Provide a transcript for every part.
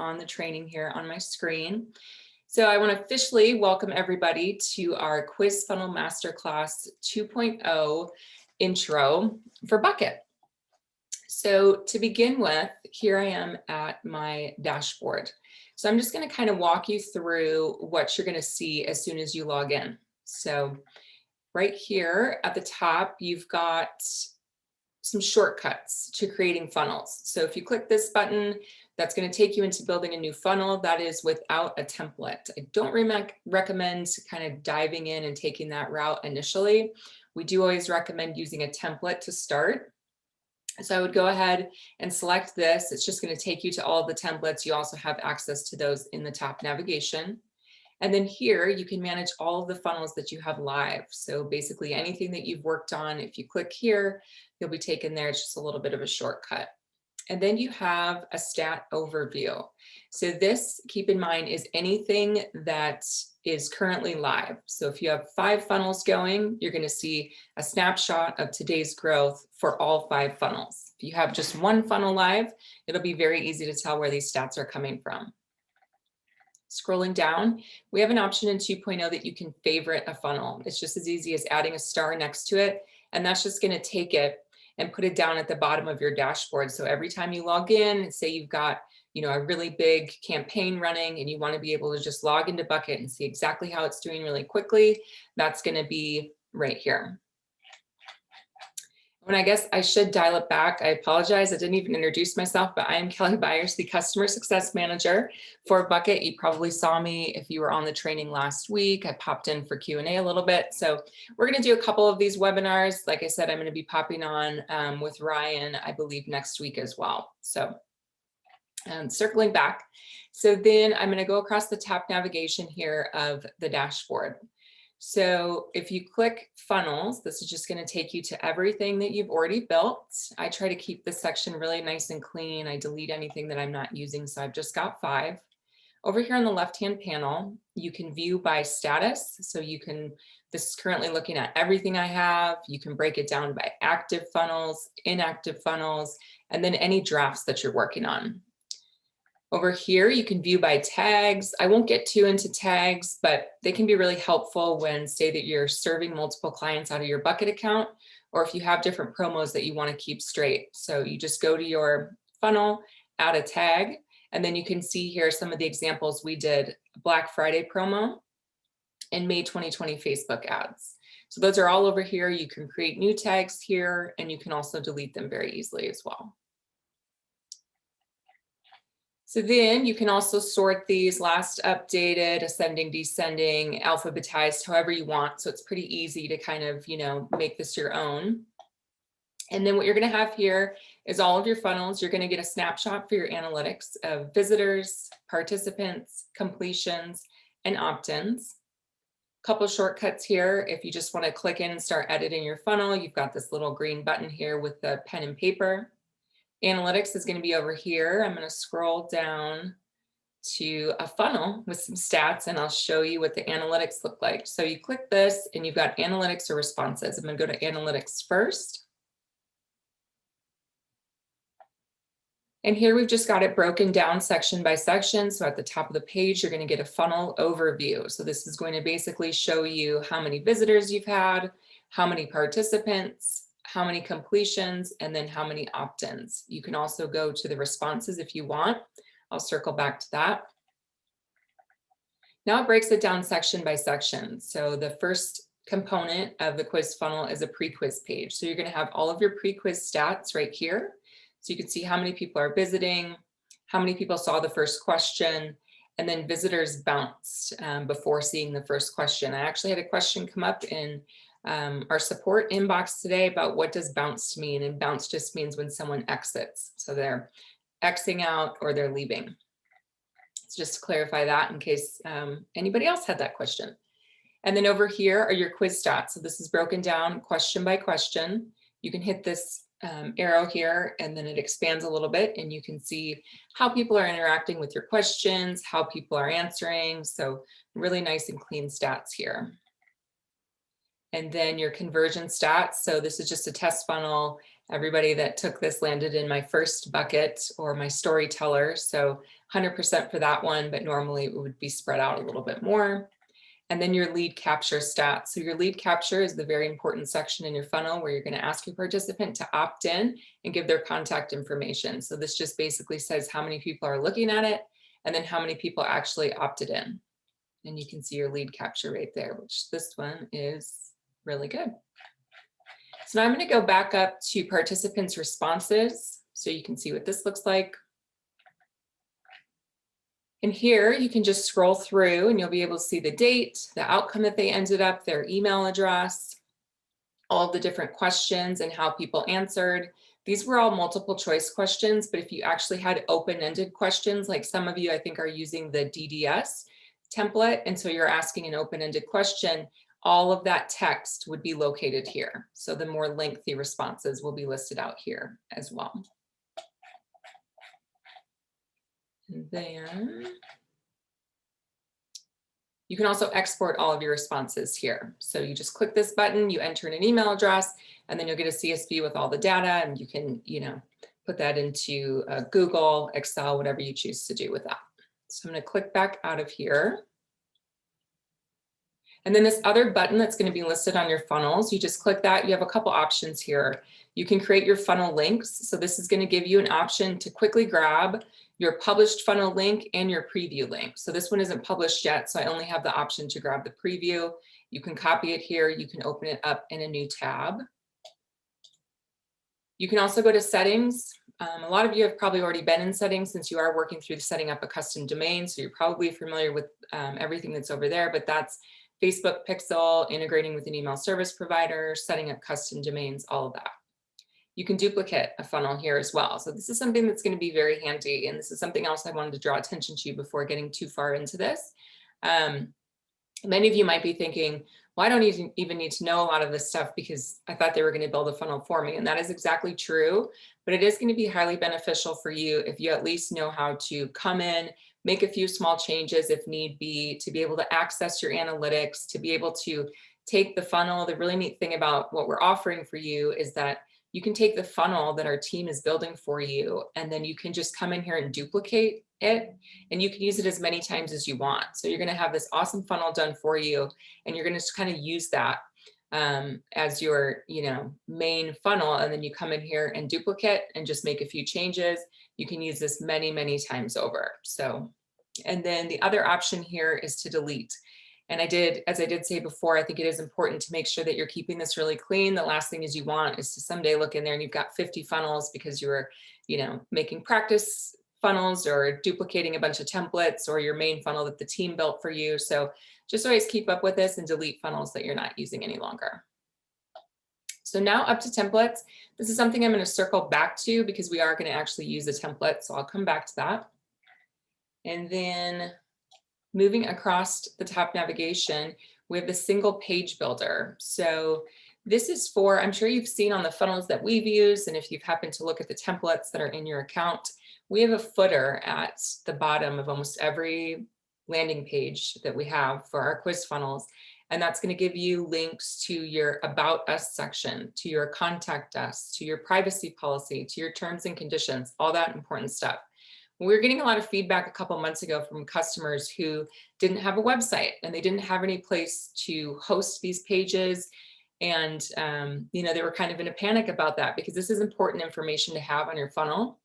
on the training here on my screen. So I want to officially welcome everybody to our Quiz Funnel Masterclass 2.0 intro for Bucket. So to begin with, here I am at my dashboard. So I'm just going to kind of walk you through what you're going to see as soon as you log in. So right here at the top, you've got some shortcuts to creating funnels. So if you click this button, that's going to take you into building a new funnel that is without a template. I don't recommend kind of diving in and taking that route initially. We do always recommend using a template to start. So I would go ahead and select this. It's just going to take you to all the templates. You also have access to those in the top navigation. And then here you can manage all of the funnels that you have live. So basically anything that you've worked on, if you click here, you'll be taken there. It's just a little bit of a shortcut. And then you have a stat overview. So this, keep in mind, is anything that is currently live. So if you have 5 funnels going, you're going to see a snapshot of today's growth for all 5 funnels. If you have just 1 funnel live, it'll be very easy to tell where these stats are coming from. Scrolling down, we have an option in 2.0 that you can favorite a funnel. It's just as easy as adding a star next to it, and that's just going to take it and put it down at the bottom of your dashboard. So every time you log in, say you've got, a really big campaign running and you want to be able to just log into Bucket and see exactly how it's doing really quickly, that's going to be right here. And I guess I should dial it back. I apologize. I didn't even introduce myself, but I am Kelly Byers, the Customer Success Manager for Bucket. You probably saw me if you were on the training last week. I popped in for Q&A a little bit. So we're going to do a couple of these webinars. Like I said, I'm going to be popping on with Ryan, I believe, next week as well. So circling back. So then I'm going to go across the top navigation here of the dashboard. So if you click funnels, this is just going to take you to everything that you've already built. I try to keep this section really nice and clean. I delete anything that I'm not using. So I've just got 5. Over here on the left-hand panel, you can view by status. So this is currently looking at everything I have. You can break it down by active funnels, inactive funnels, and then any drafts that you're working on. Over here, you can view by tags. I won't get too into tags, but they can be really helpful when, say, that you're serving multiple clients out of your Bucket account, or if you have different promos that you want to keep straight. So you just go to your funnel, add a tag, and then you can see here some of the examples we did: Black Friday promo and May 2020 Facebook ads. So those are all over here. You can create new tags here, and you can also delete them very easily as well. So then you can also sort these: last updated, ascending, descending, alphabetized, however you want. So it's pretty easy to kind of, make this your own. And then what you're going to have here is all of your funnels. You're going to get a snapshot for your analytics of visitors, participants, completions, and opt-ins. A couple of shortcuts here. If you just want to click in and start editing your funnel, you've got this little green button here with the pen and paper. Analytics is going to be over here. I'm going to scroll down to a funnel with some stats, and I'll show you what the analytics look like. So you click this and you've got analytics or responses. I'm going to go to analytics first. And here we've just got it broken down section by section. So at the top of the page, you're going to get a funnel overview. So this is going to basically show you how many visitors you've had, how many participants, how many completions, and then how many opt-ins. You can also go to the responses if you want. I'll circle back to that. Now it breaks it down section by section. So the first component of the quiz funnel is a pre-quiz page. So you're going to have all of your pre-quiz stats right here. So you can see how many people are visiting, how many people saw the first question, and then visitors bounced before seeing the first question. I actually had a question come up in our support inbox today about what does bounced mean, and bounce just means when someone exits. So they're Xing out or they're leaving. So just to clarify that in case anybody else had that question. And then over here are your quiz stats. So this is broken down question by question. You can hit this arrow here and then it expands a little bit and you can see how people are interacting with your questions, how people are answering. So really nice and clean stats here. And then your conversion stats. So this is just a test funnel Everybody that took this landed in my first bucket or my storyteller. So 100% for that one, but normally it would be spread out a little bit more. And then your lead capture stats. So your lead capture is the very important section in your funnel where you're going to ask your participant to opt in and give their contact information. So this just basically says how many people are looking at it and then how many people actually opted in. And you can see your lead capture right there, which this one is really good. So now I'm going to go back up to participants' responses so you can see what this looks like. And here you can just scroll through and you'll be able to see the date, the outcome that they ended up, their email address, all of the different questions and how people answered. These were all multiple choice questions, but if you actually had open-ended questions, like some of you I think are using the DDS template, and so you're asking an open-ended question, all of that text would be located here. So the more lengthy responses will be listed out here as well. And then you can also export all of your responses here. So you just click this button, you enter in an email address, and then you'll get a CSV with all the data, and you can, put that into Google, Excel, whatever you choose to do with that. So I'm going to click back out of here. And then this other button that's going to be listed on your funnels, you just click that. You have a couple options here. You can create your funnel links. So this is going to give you an option to quickly grab your published funnel link and your preview link. So this one isn't published yet, so I only have the option to grab the preview. You can copy it here. You can open it up in a new tab. You can also go to settings. A lot of you have probably already been in settings since you are working through setting up a custom domain. So you're probably familiar with everything that's over there, but that's Facebook Pixel, integrating with an email service provider, setting up custom domains, all of that. You can duplicate a funnel here as well. So this is something that's going to be very handy. And this is something else I wanted to draw attention to before getting too far into this. Many of you might be thinking, well, I don't even need to know a lot of this stuff because I thought they were going to build a funnel for me. And that is exactly true. But it is going to be highly beneficial for you if you at least know how to come in, make a few small changes if need be, to be able to access your analytics, to be able to take the funnel. The really neat thing about what we're offering for you is that you can take the funnel that our team is building for you, and then you can just come in here and duplicate it, and you can use it as many times as you want. So you're going to have this awesome funnel done for you, and you're going to just kind of use that as your main funnel, and then you come in here and duplicate and just make a few changes. You can use this many, many times over. So, and then the other option here is to delete. And as I did say before, I think it is important to make sure that you're keeping this really clean. The last thing you want is to someday look in there and you've got 50 funnels because you were, making practice funnels or duplicating a bunch of templates or your main funnel that the team built for you. So just always keep up with this and delete funnels that you're not using any longer. So now up to templates. This is something I'm going to circle back to because we are going to actually use a template. So I'll come back to that. And then moving across the top navigation, we have the single page builder. So this is for, I'm sure you've seen on the funnels that we've used, and if you've happened to look at the templates that are in your account, we have a footer at the bottom of almost every landing page that we have for our quiz funnels. And that's going to give you links to your About Us section, to your Contact Us, to your privacy policy, to your terms and conditions, all that important stuff. We were getting a lot of feedback a couple months ago from customers who didn't have a website and they didn't have any place to host these pages. And, they were kind of in a panic about that because this is important information to have on your funnel.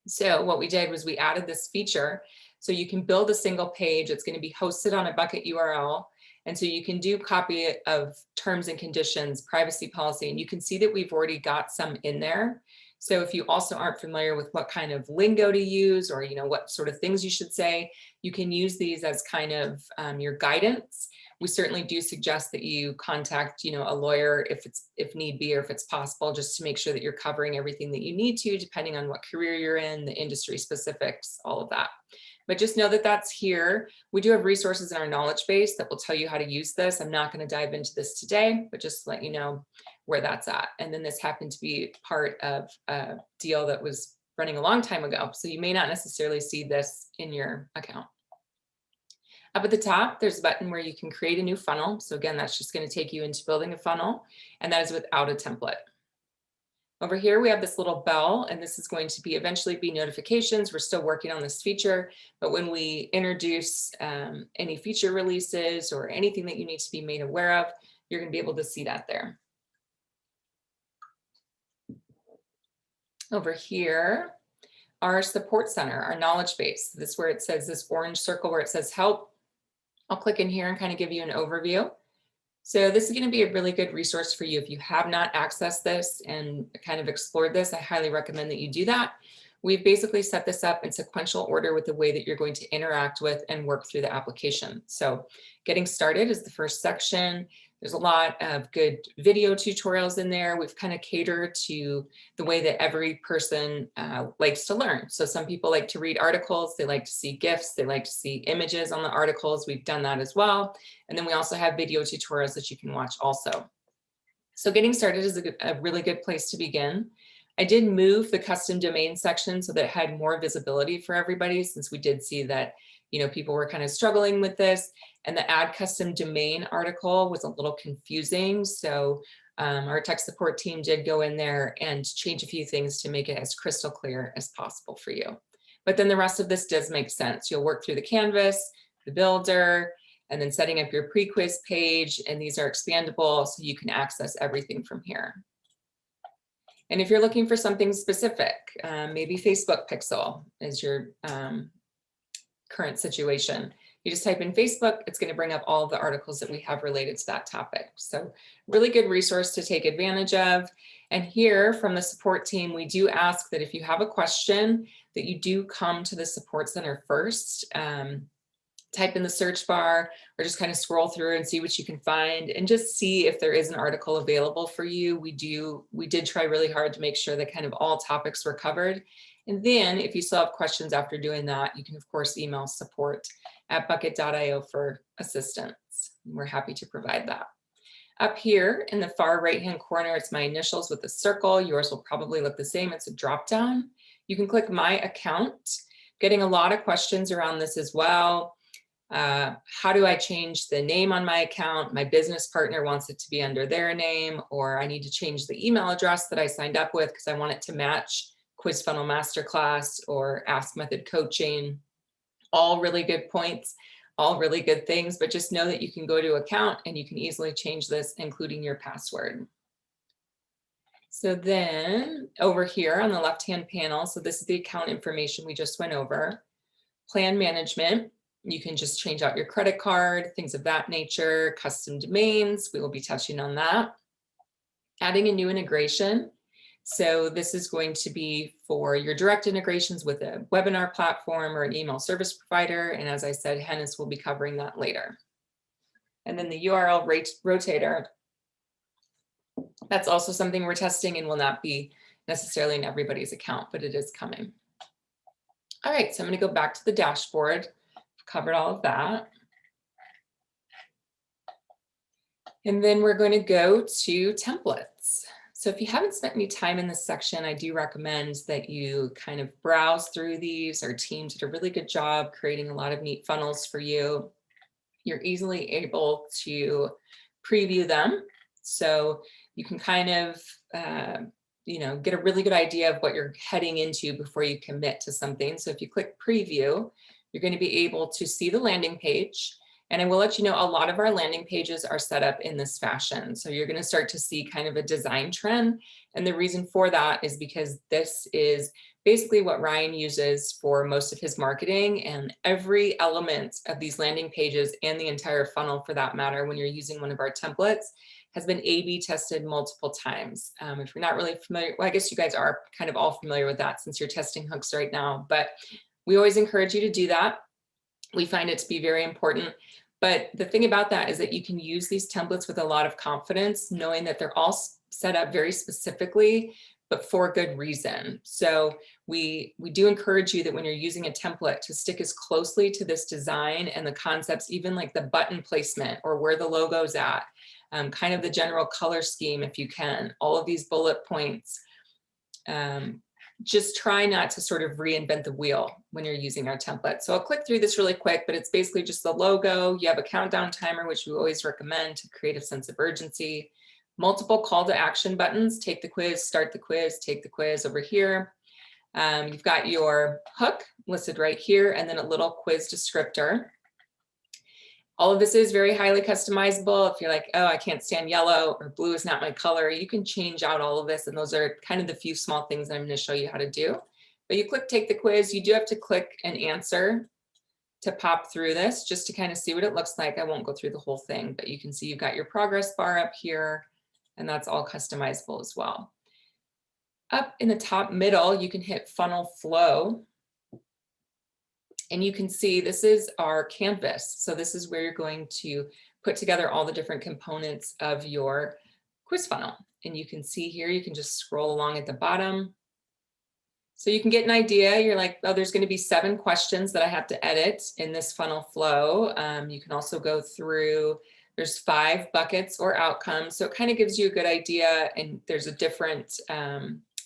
So what we did was we added this feature. So you can build a single page. It's going to be hosted on a bucket URL. And so you can do copy of terms and conditions, privacy policy, and you can see that we've already got some in there. So if you also aren't familiar with what kind of lingo to use or what sort of things you should say, you can use these as kind of your guidance. We certainly do suggest that you contact a lawyer if need be or if it's possible, just to make sure that you're covering everything that you need to, depending on what career you're in, the industry specifics, all of that. But just know that that's here. We do have resources in our knowledge base that will tell you how to use this. I'm not going to dive into this today, but just to let you know where that's at. And then this happened to be part of a deal that was running a long time ago. So you may not necessarily see this in your account. Up at the top, there's a button where you can create a new funnel. So again, that's just going to take you into building a funnel, and that is without a template. Over here, we have this little bell, and this is going to be eventually be notifications. We're still working on this feature, but when we introduce any feature releases or anything that you need to be made aware of, you're going to be able to see that there. Over here, our support center, our knowledge base. This is where it says this orange circle where it says help. I'll click in here and kind of give you an overview. So this is going to be a really good resource for you. If you have not accessed this and kind of explored this, I highly recommend that you do that. We've basically set this up in sequential order with the way that you're going to interact with and work through the application. So getting started is the first section. There's a lot of good video tutorials in there. We've kind of catered to the way that every person likes to learn. So some people like to read articles, they like to see GIFs, they like to see images on the articles. We've done that as well. And then we also have video tutorials that you can watch also. So getting started is a really good place to begin. I did move the custom domain section so that it had more visibility for everybody, since we did see that, you know, people were kind of struggling with this, and the add custom domain article was a little confusing. So our tech support team did go in there and change a few things to make it as crystal clear as possible for you. But then the rest of this does make sense. You'll work through the canvas, the builder, and then setting up your pre-quiz page, and these are expandable so you can access everything from here. And if you're looking for something specific, maybe Facebook Pixel is your current situation, you just type in Facebook, it's going to bring up all of the articles that we have related to that topic. So really good resource to take advantage of. And here from the support team, we do ask that if you have a question, that you do come to the support center first. Type in the search bar or just kind of scroll through and see what you can find and just see if there is an article available for you. We did try really hard to make sure that kind of all topics were covered. And then if you still have questions after doing that, you can of course email support@bucket.io for assistance. We're happy to provide that. Up here in the far right-hand corner, it's my initials with a circle. Yours will probably look the same. It's a drop-down. You can click My Account. Getting a lot of questions around this as well. How do I change the name on my account? My business partner wants it to be under their name, or I need to change the email address that I signed up with because I want it to match Quiz Funnel Masterclass or Ask Method Coaching. All really good points, all really good things, but just know that you can go to account and you can easily change this, including your password. So then over here on the left-hand panel, so this is the account information we just went over. Plan management. You can just change out your credit card, things of that nature, custom domains. We will be touching on that. Adding a new integration. So this is going to be for your direct integrations with a webinar platform or an email service provider. And as I said, Hennis will be covering that later. And then the URL rotator. That's also something we're testing and will not be necessarily in everybody's account, but it is coming. All right, so I'm going to go back to the dashboard. Covered all of that. And then we're going to go to templates. So if you haven't spent any time in this section, I do recommend that you kind of browse through these. Our team did a really good job creating a lot of neat funnels for you. You're easily able to preview them. So you can kind of, get a really good idea of what you're heading into before you commit to something. So if you click preview, you're going to be able to see the landing page. And I will let you know, a lot of our landing pages are set up in this fashion. So you're going to start to see kind of a design trend. And the reason for that is because this is basically what Ryan uses for most of his marketing, and every element of these landing pages and the entire funnel for that matter, when you're using one of our templates, has been A/B tested multiple times. If you're not really familiar, well, I guess you guys are kind of all familiar with that since you're testing hooks right now, but we always encourage you to do that. We find it to be very important. But the thing about that is that you can use these templates with a lot of confidence, knowing that they're all set up very specifically, but for good reason. So we do encourage you that when you're using a template to stick as closely to this design and the concepts, even like the button placement or where the logo's at, kind of the general color scheme if you can, all of these bullet points. Just try not to sort of reinvent the wheel when you're using our template. So I'll click through this really quick, but it's basically just the logo. You have a countdown timer, which we always recommend to create a sense of urgency. Multiple call to action buttons, take the quiz, start the quiz, take the quiz over here. You've got your hook listed right here, and then a little quiz descriptor. All of this is very highly customizable. If you're like, oh, I can't stand yellow or blue is not my color, you can change out all of this. And those are kind of the few small things I'm going to show you how to do. But you click take the quiz. You do have to click an answer to pop through this just to kind of see what it looks like. I won't go through the whole thing, but you can see you've got your progress bar up here, and that's all customizable as well. Up in the top middle, you can hit funnel flow. And you can see this is our canvas. So this is where you're going to put together all the different components of your quiz funnel. And you can see here, you can just scroll along at the bottom. So you can get an idea. You're like, oh, there's going to be 7 questions that I have to edit in this funnel flow. You can also go through, there's 5 buckets or outcomes. So it kind of gives you a good idea. And there's a different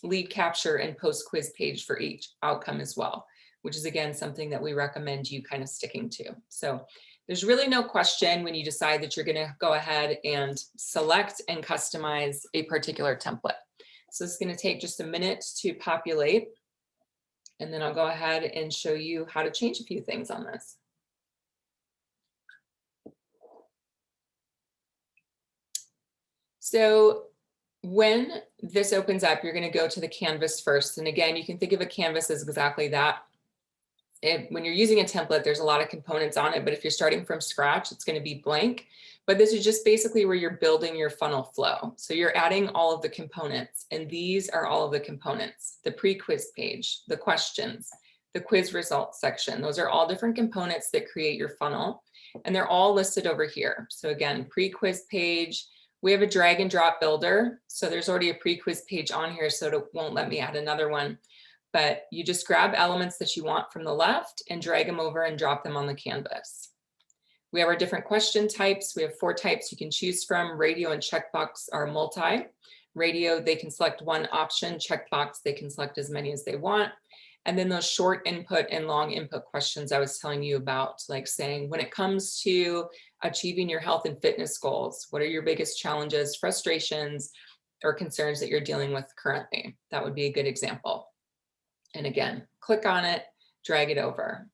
lead capture and post quiz page for each outcome as well, which is again, something that we recommend you kind of sticking to. So there's really no question when you decide that you're gonna go ahead and select and customize a particular template. So it's gonna take just a minute to populate, and then I'll go ahead and show you how to change a few things on this. So when this opens up, you're gonna go to the canvas first. And again, you can think of a canvas as exactly that. When you're using a template, there's a lot of components on it, but if you're starting from scratch, it's going to be blank. But this is just basically where you're building your funnel flow. So you're adding all of the components, and these are all of the components: the pre-quiz page, the questions, the quiz results section. Those are all different components that create your funnel, and they're all listed over here. So again, pre-quiz page, we have a drag and drop builder. So there's already a pre-quiz page on here, so it won't let me add another one. But you just grab elements that you want from the left and drag them over and drop them on the canvas. We have our different question types. We have 4 types you can choose from. Radio and checkbox are multi. Radio, they can select one option. Checkbox, they can select as many as they want. And then those short input and long input questions I was telling you about, like saying, when it comes to achieving your health and fitness goals, what are your biggest challenges, frustrations, or concerns that you're dealing with currently? That would be a good example. And again, click on it, drag it over.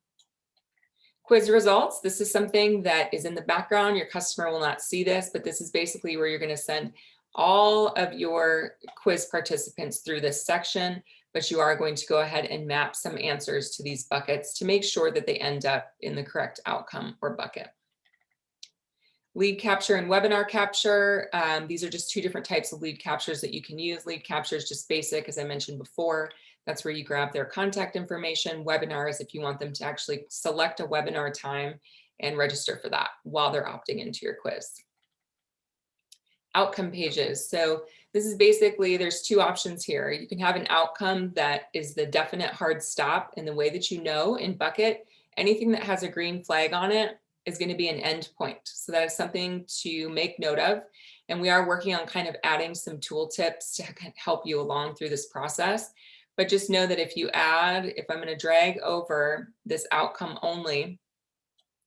Quiz results. This is something that is in the background. Your customer will not see this, but this is basically where you're going to send all of your quiz participants through this section, but you are going to go ahead and map some answers to these buckets to make sure that they end up in the correct outcome or bucket. Lead capture and webinar capture. These are just 2 different types of lead captures that you can use. Lead capture is just basic, as I mentioned before. That's where you grab their contact information. Webinars, if you want them to actually select a webinar time and register for that while they're opting into your quiz. Outcome pages. So this is basically, there's 2 options here. You can have an outcome that is the definite hard stop, and the way that you know in bucket, anything that has a green flag on it is going to be an end point. So that is something to make note of. And we are working on kind of adding some tool tips to help you along through this process. But just know that if you add, if I'm going to drag over this outcome only,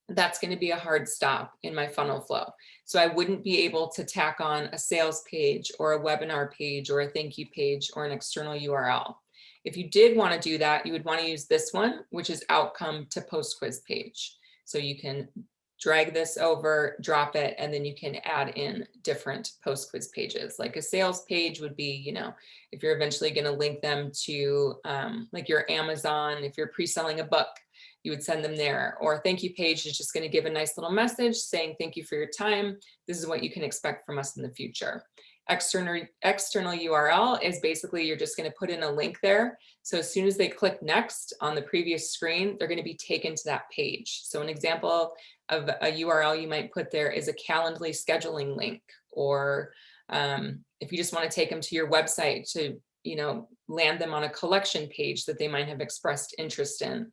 that's going to be a hard stop in my funnel flow. So I wouldn't be able to tack on a sales page or a webinar page or a thank you page or an external URL. If you did want to do that, you would want to use this one, which is outcome to post quiz page. So you can drag this over, drop it, and then you can add in different post quiz pages. Like a sales page would be, you know, if you're eventually going to link them to like your Amazon, if you're pre-selling a book, you would send them there. Or a thank you page is just going to give a nice little message saying, thank you for your time. This is what you can expect from us in the future. External URL is basically, you're just going to put in a link there. So as soon as they click next on the previous screen, they're going to be taken to that page. So an example of a URL you might put there is a Calendly scheduling link, or if you just want to take them to your website to, you know, land them on a collection page that they might have expressed interest in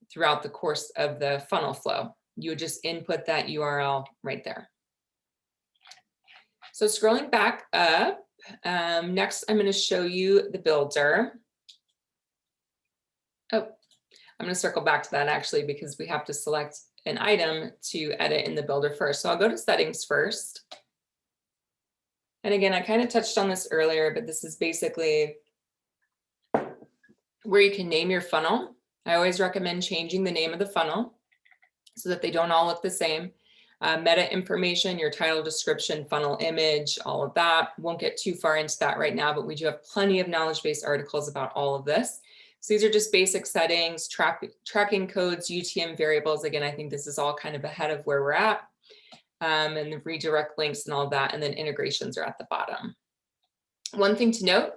throughout the course of the funnel flow, you would just input that URL right there. So scrolling back up, next I'm going to show you the builder. Oh, I'm going to circle back to that actually, because we have to select an item to edit in the builder first. So I'll go to settings first. And again, I kind of touched on this earlier, but this is basically where you can name your funnel. I always recommend changing the name of the funnel so that they don't all look the same. Meta information, your title, description, funnel image, all of that. Won't get too far into that right now, but we do have plenty of knowledge-based articles about all of this. So these are just basic settings, tracking codes, UTM variables. Again, I think this is all kind of ahead of where we're at. And the redirect links and all of that, and then integrations are at the bottom. One thing to note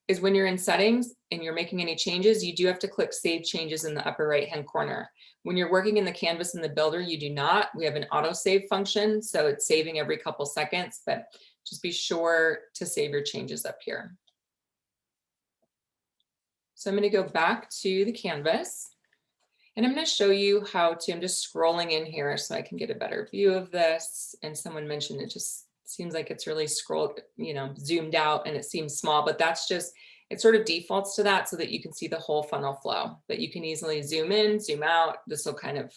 is when you're in settings and you're making any changes, you do have to click Save Changes in the upper right-hand corner. When you're working in the canvas in the builder, you do not. We have an auto save function, so it's saving every couple seconds, but just be sure to save your changes up here. So I'm going to go back to the canvas and I'm going to show you how to, I'm just scrolling in here so I can get a better view of this. And someone mentioned it just seems like it's really zoomed out and it seems small, but that's just, it sort of defaults to that so that you can see the whole funnel flow, but you can easily zoom in, zoom out. This will kind of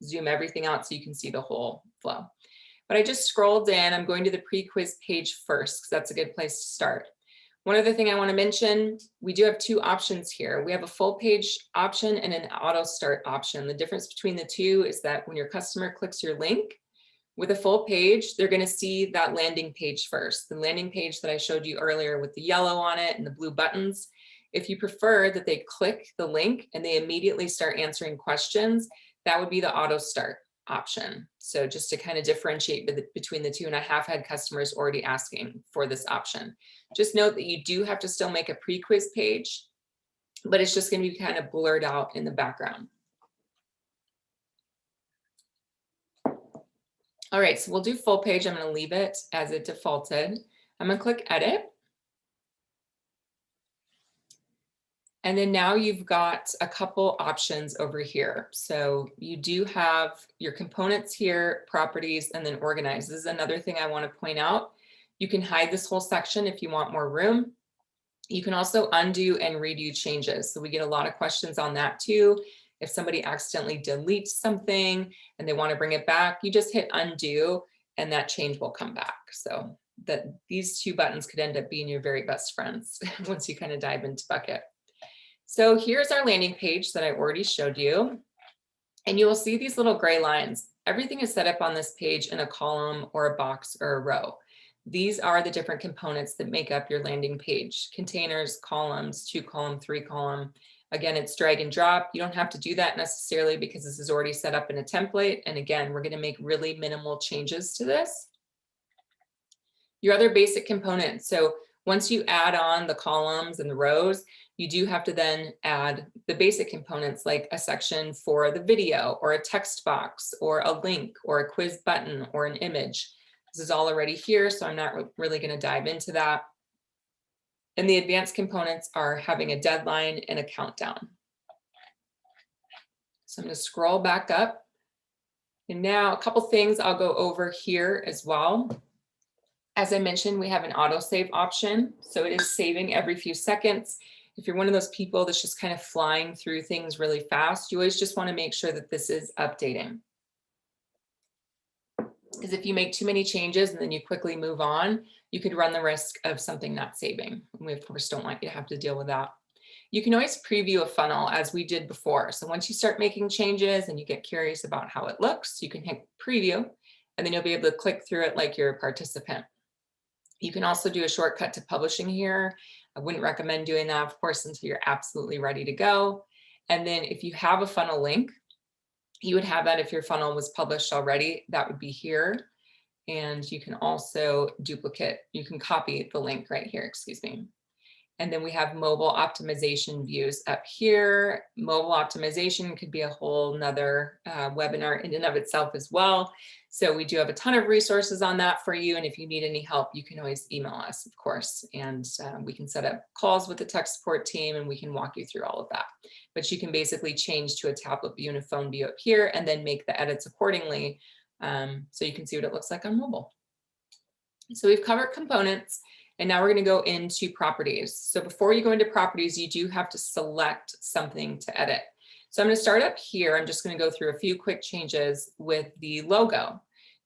zoom everything out so you can see the whole flow. But I just scrolled in, I'm going to the pre-quiz page first because that's a good place to start. One other thing I want to mention, we do have two options here. We have a full page option and an auto start option. The difference between the two is that when your customer clicks your link, with a full page, they're going to see that landing page first. The landing page that I showed you earlier with the yellow on it and the blue buttons. If you prefer that they click the link and they immediately start answering questions, that would be the auto start option. So just to kind of differentiate between the two, and I have had customers already asking for this option. Just note that you do have to still make a pre-quiz page, but it's just going to be kind of blurred out in the background. All right, so we'll do full page. I'm going to leave it as it defaulted. I'm going to click edit. And then now you've got a couple options over here. So you do have your components here, properties, and then organize. This is another thing I want to point out. You can hide this whole section if you want more room. You can also undo and redo changes. So we get a lot of questions on that too. If somebody accidentally deletes something and they want to bring it back, you just hit undo and that change will come back. So that these two buttons could end up being your very best friends once you kind of dive into Bucket. So here's our landing page that I already showed you. And you will see these little gray lines. Everything is set up on this page in a column or a box or a row. These are the different components that make up your landing page: containers, columns, 2-column, 3-column. Again, it's drag and drop. You don't have to do that necessarily because this is already set up in a template. And again, we're going to make really minimal changes to this. Your other basic components. So once you add on the columns and the rows, you do have to then add the basic components like a section for the video or a text box or a link or a quiz button or an image. This is all already here, so I'm not really going to dive into that. And the advanced components are having a deadline and a countdown. So I'm going to scroll back up. And now a couple things I'll go over here as well. As I mentioned, we have an autosave option. So it is saving every few seconds. If you're one of those people that's just kind of flying through things really fast, you always just want to make sure that this is updating. Because if you make too many changes and then you quickly move on, you could run the risk of something not saving. And we of course don't want you to have to deal with that. You can always preview a funnel as we did before. So once you start making changes and you get curious about how it looks, you can hit preview and then you'll be able to click through it like you're a participant. You can also do a shortcut to publishing here. I wouldn't recommend doing that, of course, until you're absolutely ready to go. And then if you have a funnel link, you would have that if your funnel was published already, that would be here. And you can also you can copy the link right here, excuse me. And then we have mobile optimization views up here. Mobile optimization could be a whole nother webinar in and of itself as well. So we do have a ton of resources on that for you. And if you need any help, you can always email us, of course. And we can set up calls with the tech support team and we can walk you through all of that. But you can basically change to a tablet view and a phone view up here and then make the edits accordingly. So you can see what it looks like on mobile. So we've covered components. And now we're going to go into properties. So before you go into properties, you do have to select something to edit. So I'm going to start up here. I'm just going to go through a few quick changes with the logo.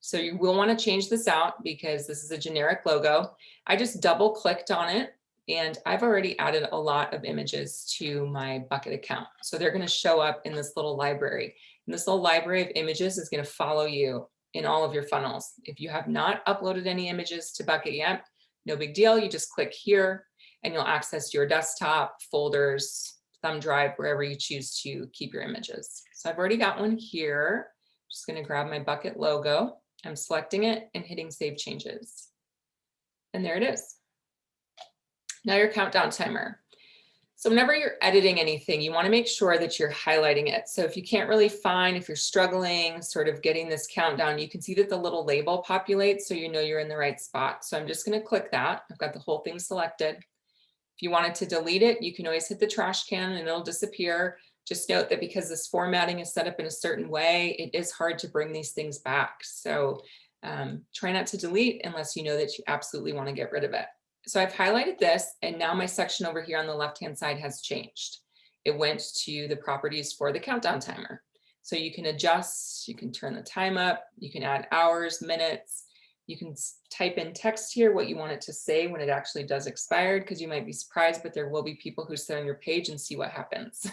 So you will want to change this out because this is a generic logo. I just double clicked on it and I've already added a lot of images to my Bucket account. So they're going to show up in this little library. And this little library of images is going to follow you in all of your funnels. If you have not uploaded any images to Bucket yet, no big deal. You just click here and you'll access your desktop, folders, thumb drive, wherever you choose to keep your images. So I've already got one here. I'm just going to grab my Bucket logo. I'm selecting it and hitting Save Changes. And there it is. Now your countdown timer. So whenever you're editing anything, you want to make sure that you're highlighting it. So if you can't really find, if you're struggling sort of getting this countdown, you can see that the little label populates so you know you're in the right spot. So I'm just going to click that. I've got the whole thing selected. If you wanted to delete it, you can always hit the trash can and it'll disappear. Just note that because this formatting is set up in a certain way, it is hard to bring these things back. So try not to delete unless you know that you absolutely want to get rid of it. So I've highlighted this and now my section over here on the left-hand side has changed. It went to the properties for the countdown timer. So you can adjust, you can turn the time up, you can add hours, minutes, you can type in text here, what you want it to say when it actually does expire, because you might be surprised, but there will be people who sit on your page and see what happens.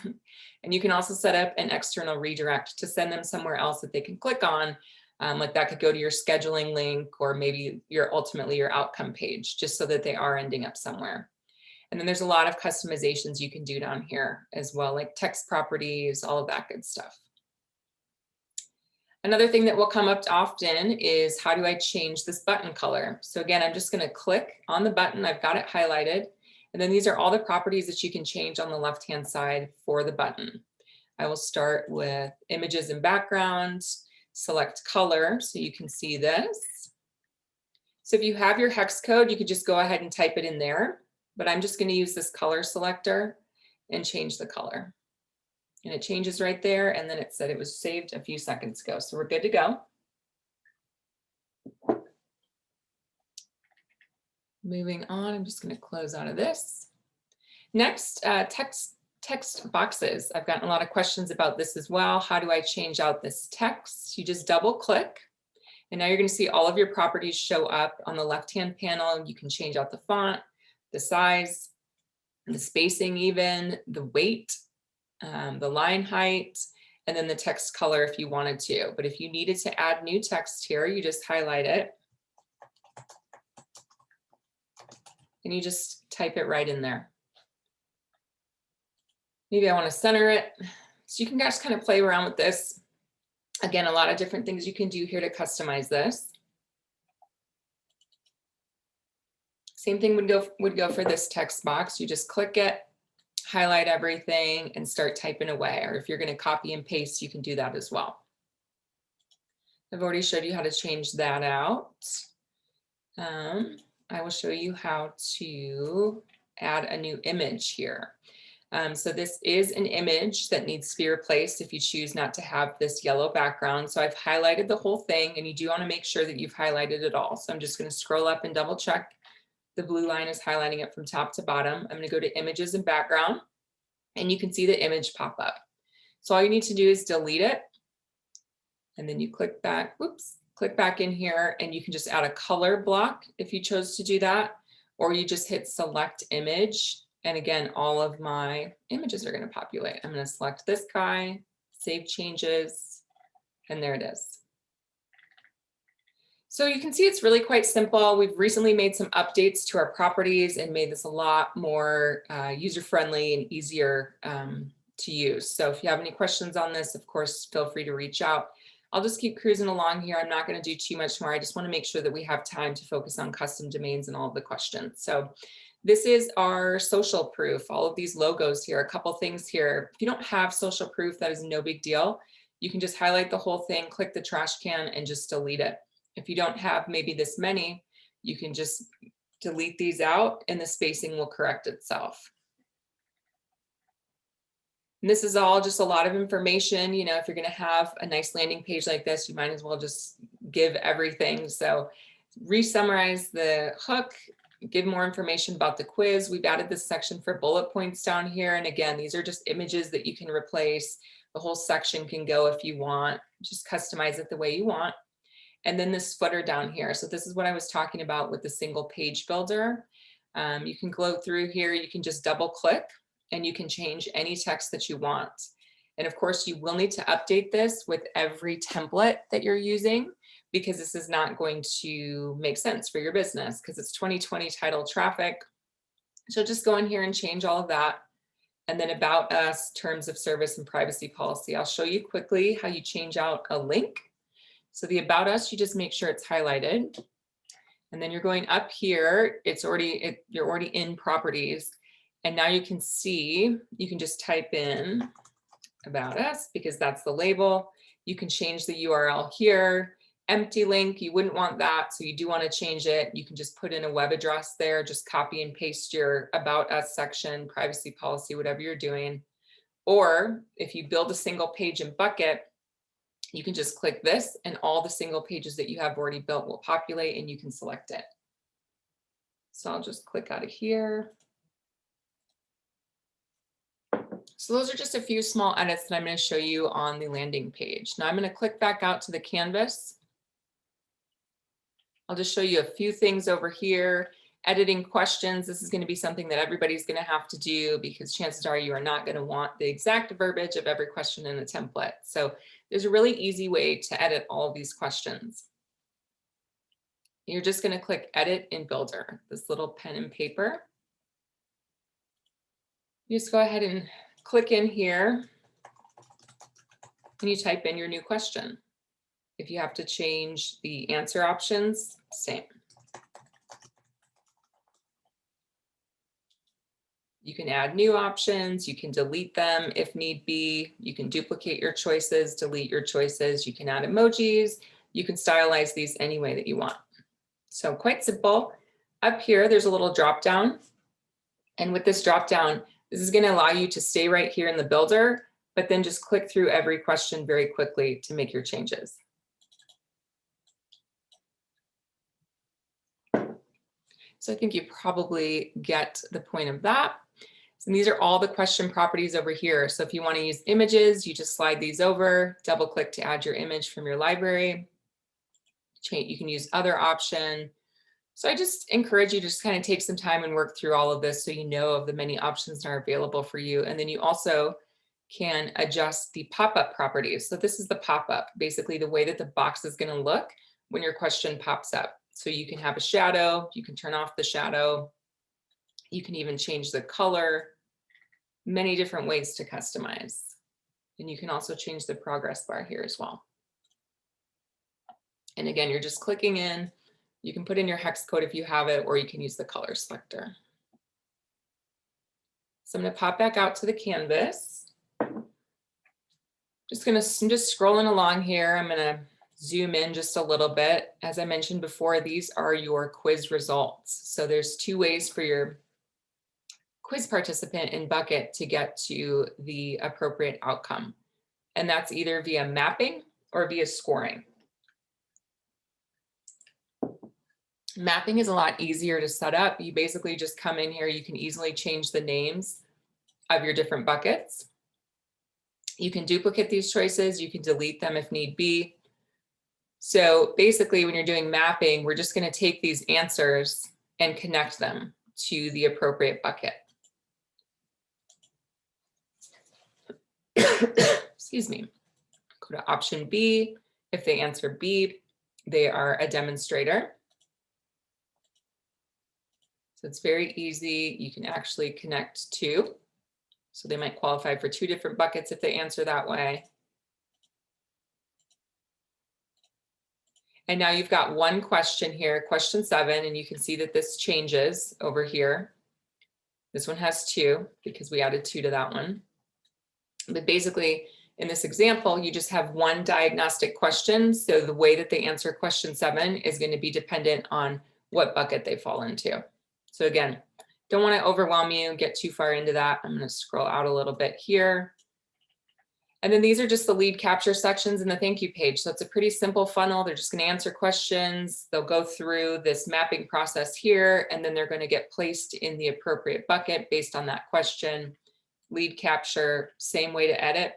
And you can also set up an external redirect to send them somewhere else that they can click on. Like that could go to your scheduling link or maybe ultimately your outcome page, just so that they are ending up somewhere. And then there's a lot of customizations you can do down here as well, like text properties, all of that good stuff. Another thing that will come up often is how do I change this button color? So again, I'm just going to click on the button. I've got it highlighted. And then these are all the properties that you can change on the left-hand side for the button. I will start with images and background, select color so you can see this. So if you have your hex code, you could just go ahead and type it in there, but I'm just going to use this color selector and change the color. And it changes right there. And then it said it was saved a few seconds ago. So we're good to go. Moving on, I'm just going to close out of this. Next, text boxes. I've gotten a lot of questions about this as well. How do I change out this text? You just double click. And now you're going to see all of your properties show up on the left-hand panel. You can change out the font, the size, the spacing even, the weight, the line height, and then the text color if you wanted to. But if you needed to add new text here, you just highlight it. And you just type it right in there. Maybe I want to center it. So you can just kind of play around with this. Again, a lot of different things you can do here to customize this. Same thing would go for this text box. You just click it, highlight everything, and start typing away. Or if you're going to copy and paste, you can do that as well. I've already showed you how to change that out. I will show you how to add a new image here. So this is an image that needs to be replaced if you choose not to have this yellow background. So I've highlighted the whole thing, and you do want to make sure that you've highlighted it all. So I'm just going to scroll up and double check. The blue line is highlighting it from top to bottom. I'm going to go to images and background, and you can see the image pop up. So all you need to do is delete it. And then you click back, click back in here, and you can just add a color block if you chose to do that, or you just hit select image. And again, all of my images are going to populate. I'm going to select this guy, save changes, and there it is. So you can see it's really quite simple. We've recently made some updates to our properties and made this a lot more user-friendly and easier to use. So if you have any questions on this, of course, feel free to reach out. I'll just keep cruising along here. I'm not going to do too much more. I just want to make sure that we have time to focus on custom domains and all of the questions. So this is our social proof, all of these logos here, a couple things here. If you don't have social proof, that is no big deal. You can just highlight the whole thing, click the trash can, and just delete it. If you don't have maybe this many, you can just delete these out and the spacing will correct itself. And this is all just a lot of information. You know, if you're going to have a nice landing page like this, you might as well just give everything. So re-summarize the hook, give more information about the quiz. We've added this section for bullet points down here. And again, these are just images that you can replace. The whole section can go if you want, just customize it the way you want. and then this footer down here. So this is what I was talking about with the single page builder. You can go through here, you can just double click and you can change any text that you want. And of course, you will need to update this with every template that you're using, because this is not going to make sense for your business because it's 2020 title traffic. So just go in here and change all of that. And then about us, terms of service and privacy policy. I'll show you quickly how you change out a link. So the about us, you just make sure it's highlighted. And then you're going up here, you're already in properties. And now you can see, you can just type in about us because that's the label. You can change the URL here. Empty link, you wouldn't want that. So you do want to change it. You can just put in a web address there, just copy and paste your about us section, privacy policy, whatever you're doing. Or if you build a single page in Bucket, you can just click this and all the single pages that you have already built will populate and you can select it. So I'll just click out of here. So those are just a few small edits that I'm going to show you on the landing page. Now I'm going to click back out to the canvas. I'll just show you a few things over here. Editing questions. This is going to be something that everybody's going to have to do because chances are you are not going to want the exact verbiage of every question in a template. So there's a really easy way to edit all of these questions. You're just going to click Edit in Builder, this little pen and paper. You just go ahead and click in here and you type in your new question. If you have to change the answer options, same. You can add new options, you can delete them if need be, you can duplicate your choices, delete your choices, you can add emojis, you can stylize these any way that you want. So quite simple. Up here, there's a little drop down. And with this drop down, this is going to allow you to stay right here in the builder, but then just click through every question very quickly to make your changes. So I think you probably get the point of that. And these are all the question properties over here. So if you want to use images, you just slide these over, double click to add your image from your library. You can use other option. So I just encourage you to just kind of take some time and work through all of this so you know of the many options that are available for you. And then you also can adjust the pop-up properties. So this is the pop-up, basically the way that the box is going to look when your question pops up. So you can have a shadow, you can turn off the shadow, you can even change the color, many different ways to customize. And you can also change the progress bar here as well. And again, you're just clicking in. You can put in your hex code if you have it, or you can use the color selector. So I'm going to pop back out to the canvas. I'm just scrolling along here. I'm going to zoom in just a little bit. As I mentioned before, these are your quiz results. So there's two ways for your quiz participant in Bucket to get to the appropriate outcome. And that's either via mapping or via scoring. Mapping is a lot easier to set up. You basically just come in here, you can easily change the names of your different buckets. You can duplicate these choices, you can delete them if need be. So basically when you're doing mapping, we're just going to take these answers and connect them to the appropriate bucket. Excuse me. Go to option B. If they answer B, they are a demonstrator. So it's very easy. You can actually connect two. So they might qualify for two different buckets if they answer that way. And now you've got one question here, question 7, and you can see that this changes over here. This one has 2 because we added 2 to that one. But basically, in this example, you just have one diagnostic question. So the way that they answer question 7 is going to be dependent on what bucket they fall into. So again, don't want to overwhelm you, get too far into that. I'm going to scroll out a little bit here. And then these are just the lead capture sections in the thank you page. So it's a pretty simple funnel. They're just going to answer questions. They'll go through this mapping process here, and then they're going to get placed in the appropriate bucket based on that question. Lead capture, same way to edit.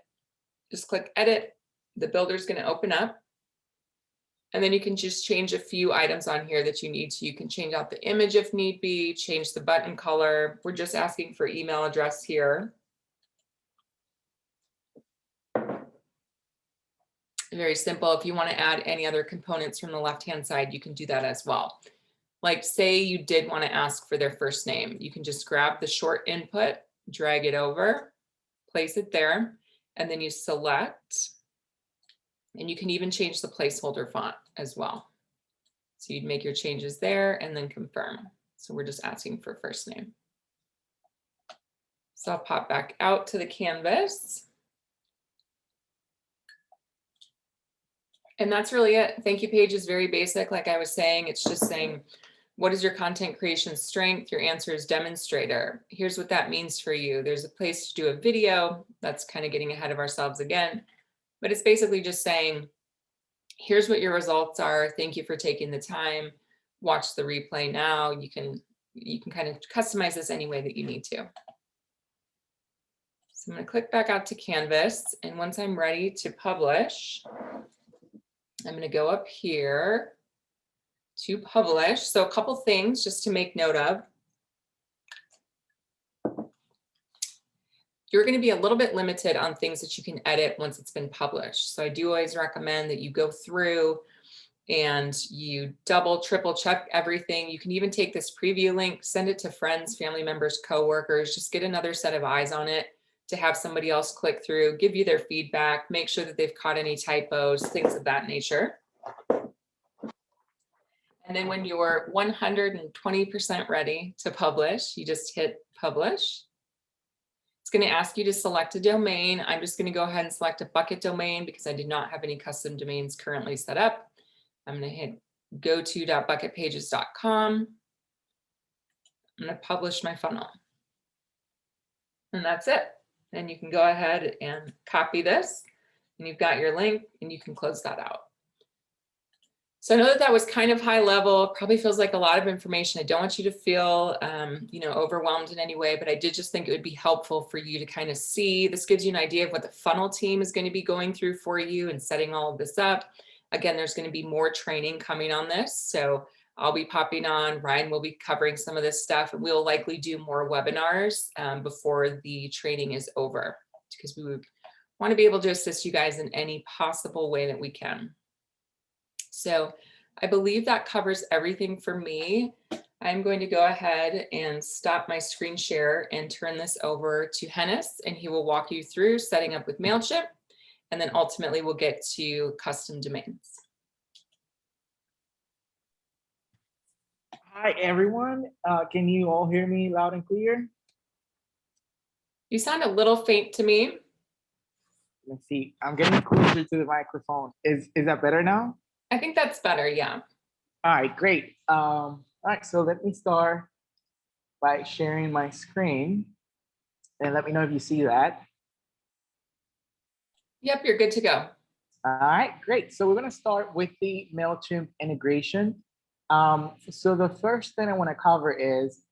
Just click edit. The builder's going to open up. And then you can just change a few items on here that you need to. You can change out the image if need be, change the button color. We're just asking for email address here. Very simple. If you want to add any other components from the left-hand side, you can do that as well. Like say you did want to ask for their first name. You can just grab the short input, drag it over, place it there, and then you select, and you can even change the placeholder font as well. So you'd make your changes there and then confirm. So we're just asking for first name. So I'll pop back out to the canvas. And that's really it. Thank you page is very basic. Like I was saying, it's just saying, what is your content creation strength? Your answer is demonstrator. Here's what that means for you. There's a place to do a video. That's kind of getting ahead of ourselves again, but it's basically just saying, here's what your results are. Thank you for taking the time. Watch the replay now. You can kind of customize this any way that you need to. So I'm going to click back out to Canvas. And once I'm ready to publish, I'm going to go up here to publish. So a couple things just to make note of. You're going to be a little bit limited on things that you can edit once it's been published. So I do always recommend that you go through and you double, triple check everything. You can even take this preview link, send it to friends, family members, coworkers, just get another set of eyes on it to have somebody else click through, give you their feedback, make sure that they've caught any typos, things of that nature. And then when you're 120% ready to publish, you just hit publish. It's going to ask you to select a domain. I'm just going to go ahead and select a bucket domain because I did not have any custom domains currently set up. I'm going to hit go-to.bucketpages.com. I'm going to publish my funnel. And that's it. And you can go ahead and copy this, and you've got your link, and you can close that out. So I know that that was kind of high level, probably feels like a lot of information. I don't want you to feel, overwhelmed in any way, but I did just think it would be helpful for you to kind of see. This gives you an idea of what the funnel team is going to be going through for you and setting all of this up. Again, there's going to be more training coming on this. So I'll be popping on, Ryan will be covering some of this stuff, and we'll likely do more webinars before the training is over, because we would want to be able to assist you guys in any possible way that we can. So I believe that covers everything for me. I'm going to go ahead and stop my screen share and turn this over to Hennis, and he will walk you through setting up with MailChimp, and then ultimately we'll get to custom domains. Hi, everyone. Can you all hear me loud and clear? You sound a little faint to me. Let's see. I'm getting closer to the microphone. Is that better now? I think that's better, yeah. All right, great. All right, so let me start by sharing my screen, and let me know if you see that. Yep, you're good to go. All right, great. So we're going to start with the MailChimp integration. So the first thing I want to cover is,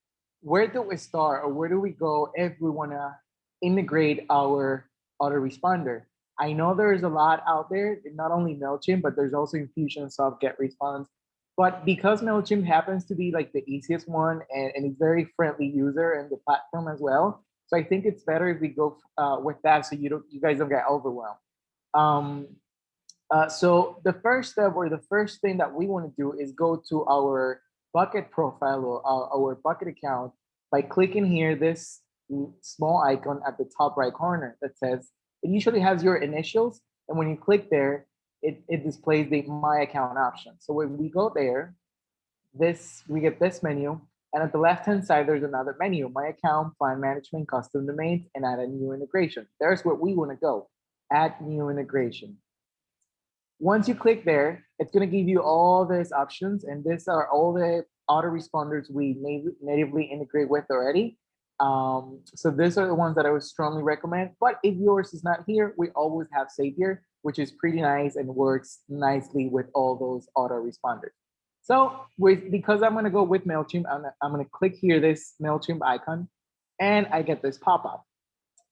where do we start, or where do we go if we want to integrate our autoresponder? I know there's a lot out there, not only MailChimp, but there's also Infusionsoft GetResponse. But because MailChimp happens to be like the easiest one, and it's very friendly user and the platform as well, so I think it's better if we go with that, so you guys don't get overwhelmed. So the first step, or the first thing that we want to do, is go to our bucket profile, or our bucket account, by clicking here this small icon at the top right corner that says, it usually has your initials, and when you click there, it displays the My Account option. So when we go there, we get this menu, and at the left-hand side, there's another menu: My Account, Plan Management, Custom Domains, and Add a New Integration. There's where we want to go, Add New Integration. Once you click there, it's going to give you all these options, and these are all the autoresponders we natively integrate with already. So these are the ones that I would strongly recommend. But if yours is not here, we always have Zapier, which is pretty nice and works nicely with all those autoresponders. So because I'm going to go with MailChimp, I'm going to click here this MailChimp icon, and I get this pop-up.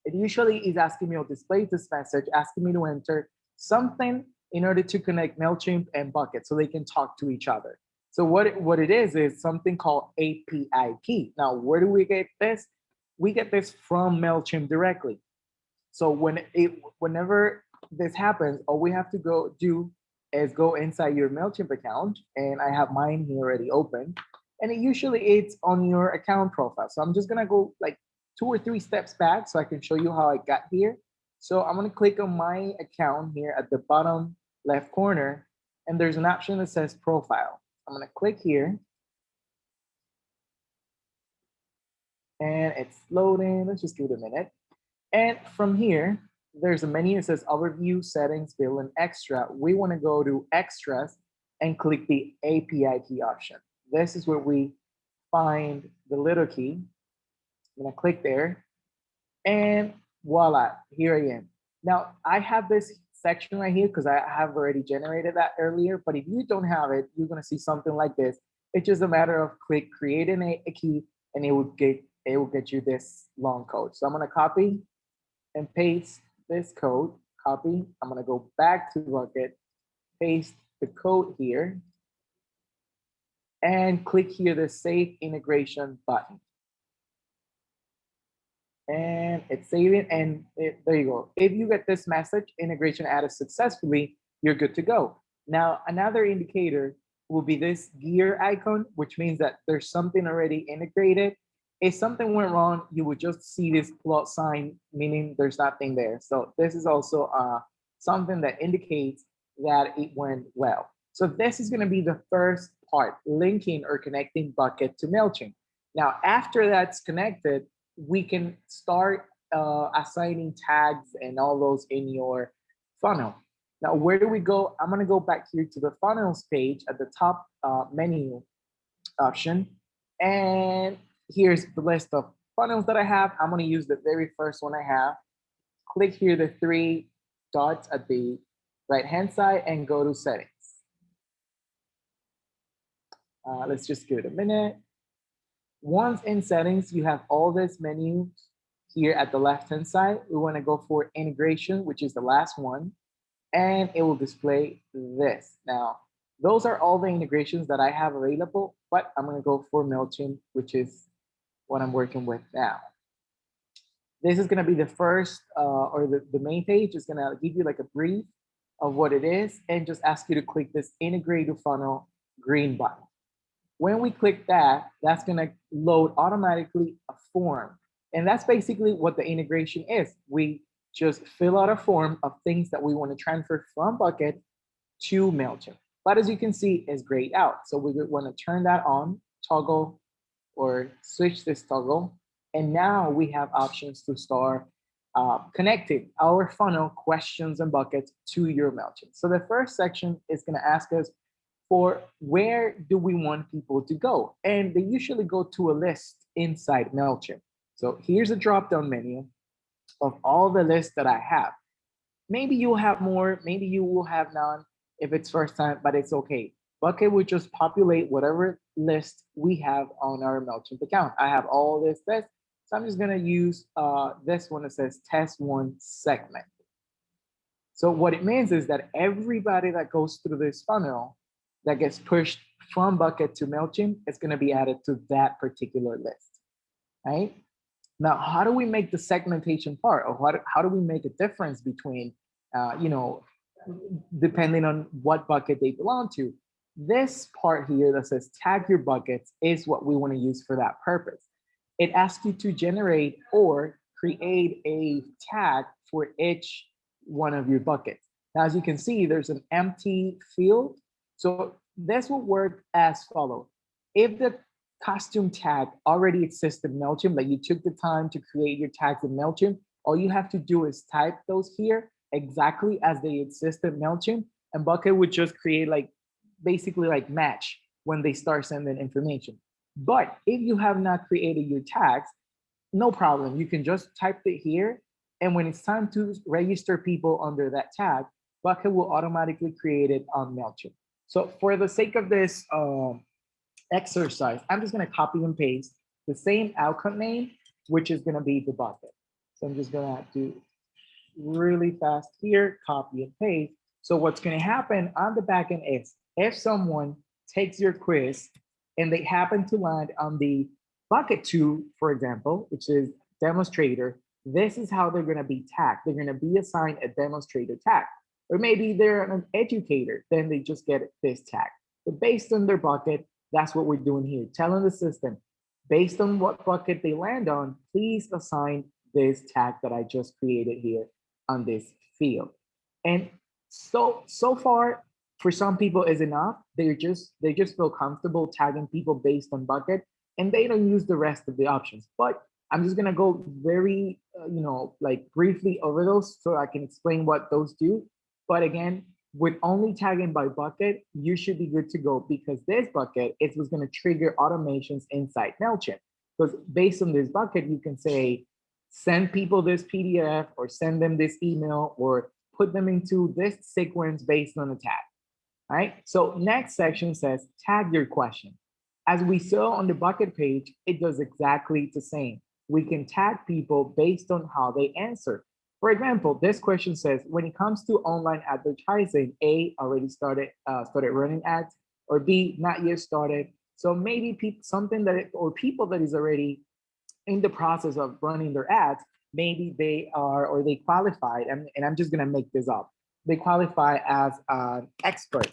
It usually is asking me to display this message, asking me to enter something in order to connect MailChimp and Bucket so they can talk to each other. So what it is something called API key. Now, where do we get this? We get this from MailChimp directly. So whenever this happens, all we have to do is go inside your MailChimp account, and I have mine here already open, and it's on your account profile. So I'm just gonna go like 2 or 3 steps back so I can show you how I got here. So I'm gonna click on my account here at the bottom left corner, and there's an option that says profile. I'm gonna click here, and it's loading. Let's just give it a minute. And from here, there's a menu that says overview, settings, build, and extra. We want to go to extras and click the API key option. This is where we find the little key. I'm gonna click there, and voila, here I am. Now I have this section right here because I have already generated that earlier, but if you don't have it, you're gonna see something like this. It's just a matter of creating a key, and it will get you this long code. So I'm gonna copy and paste this code, copy. I'm gonna go back to Bucket, paste the code here, and click here the Save Integration button. And it's saving, and there you go. If you get this message, integration added successfully, you're good to go. Now, another indicator will be this gear icon, which means that there's something already integrated. If something went wrong, you would just see this plus sign, meaning there's nothing there. So this is also something that indicates that it went well. So this is gonna be the first part, linking or connecting Bucket to MailChimp. Now, after that's connected, we can start assigning tags and all those in your funnel. Now, where do we go? I'm gonna go back here to the funnels page at the top menu option. And here's the list of funnels that I have. I'm gonna use the very first one I have. Click here, the 3 dots at the right-hand side, and go to settings. Let's just give it a minute. Once in settings, you have all this menu here at the left-hand side. We want to go for integration, which is the last one, and it will display this. Now, those are all the integrations that I have available, but I'm going to go for MailChimp, which is what I'm working with now. This is going to be the first, or the main page is going to give you like a brief of what it is, and just ask you to click this integrate to funnel green button. When we click that, that's gonna load automatically a form. And that's basically what the integration is. We just fill out a form of things that we wanna transfer from Bucket to MailChimp. But as you can see, it's grayed out. So we wanna turn that on, toggle, or switch this toggle. And now we have options to start connecting our funnel questions and buckets to your MailChimp. So the first section is gonna ask us for where do we want people to go? And they usually go to a list inside MailChimp. So here's a drop-down menu of all the lists that I have. Maybe you'll have more, maybe you will have none if it's first time, but it's okay. Bucket will just populate whatever list we have on our MailChimp account. I have all this list, so I'm just gonna use this one that says test one segment. So what it means is that everybody that goes through this funnel that gets pushed from Bucket to MailChimp is going to be added to that particular list, right? Now, how do we make the segmentation part, or how do we make a difference between, depending on what bucket they belong to? This part here that says tag your buckets is what we want to use for that purpose. It asks you to generate or create a tag for each one of your buckets. Now, as you can see, there's an empty field. So this will work as follows. If the costume tag already exists in MailChimp, like you took the time to create your tags in MailChimp, all you have to do is type those here exactly as they exist in MailChimp, and Bucket would just create basically match when they start sending information. But if you have not created your tags, no problem. You can just type it here, and when it's time to register people under that tag, Bucket will automatically create it on MailChimp. So for the sake of this exercise, I'm just gonna copy and paste the same outcome name, which is gonna be the bucket. So I'm just gonna do really fast here, copy and paste. So what's going to happen on the backend is if someone takes your quiz and they happen to land on the bucket 2, for example, which is demonstrator, this is how they're going to be tagged. They're going to be assigned a demonstrator tag. Or maybe they're an educator, then they just get this tag. But based on their bucket, that's what we're doing here, telling the system, based on what bucket they land on, please assign this tag that I just created here on this field. And so far, for some people is enough. They just feel comfortable tagging people based on bucket, and they don't use the rest of the options. But I'm just gonna go very, like briefly over those so I can explain what those do. But again, with only tagging by bucket, you should be good to go because this bucket is what's going to trigger automations inside MailChimp. Because based on this bucket, you can say, send people this PDF or send them this email or put them into this sequence based on a tag. All right. So next section says tag your question. As we saw on the bucket page, it does exactly the same. We can tag people based on how they answer. For example, this question says, when it comes to online advertising, A, already started running ads, or B, not yet started. So maybe people that is already in the process of running their ads, maybe they are, or they qualified, and I'm just gonna make this up. They qualify as an expert,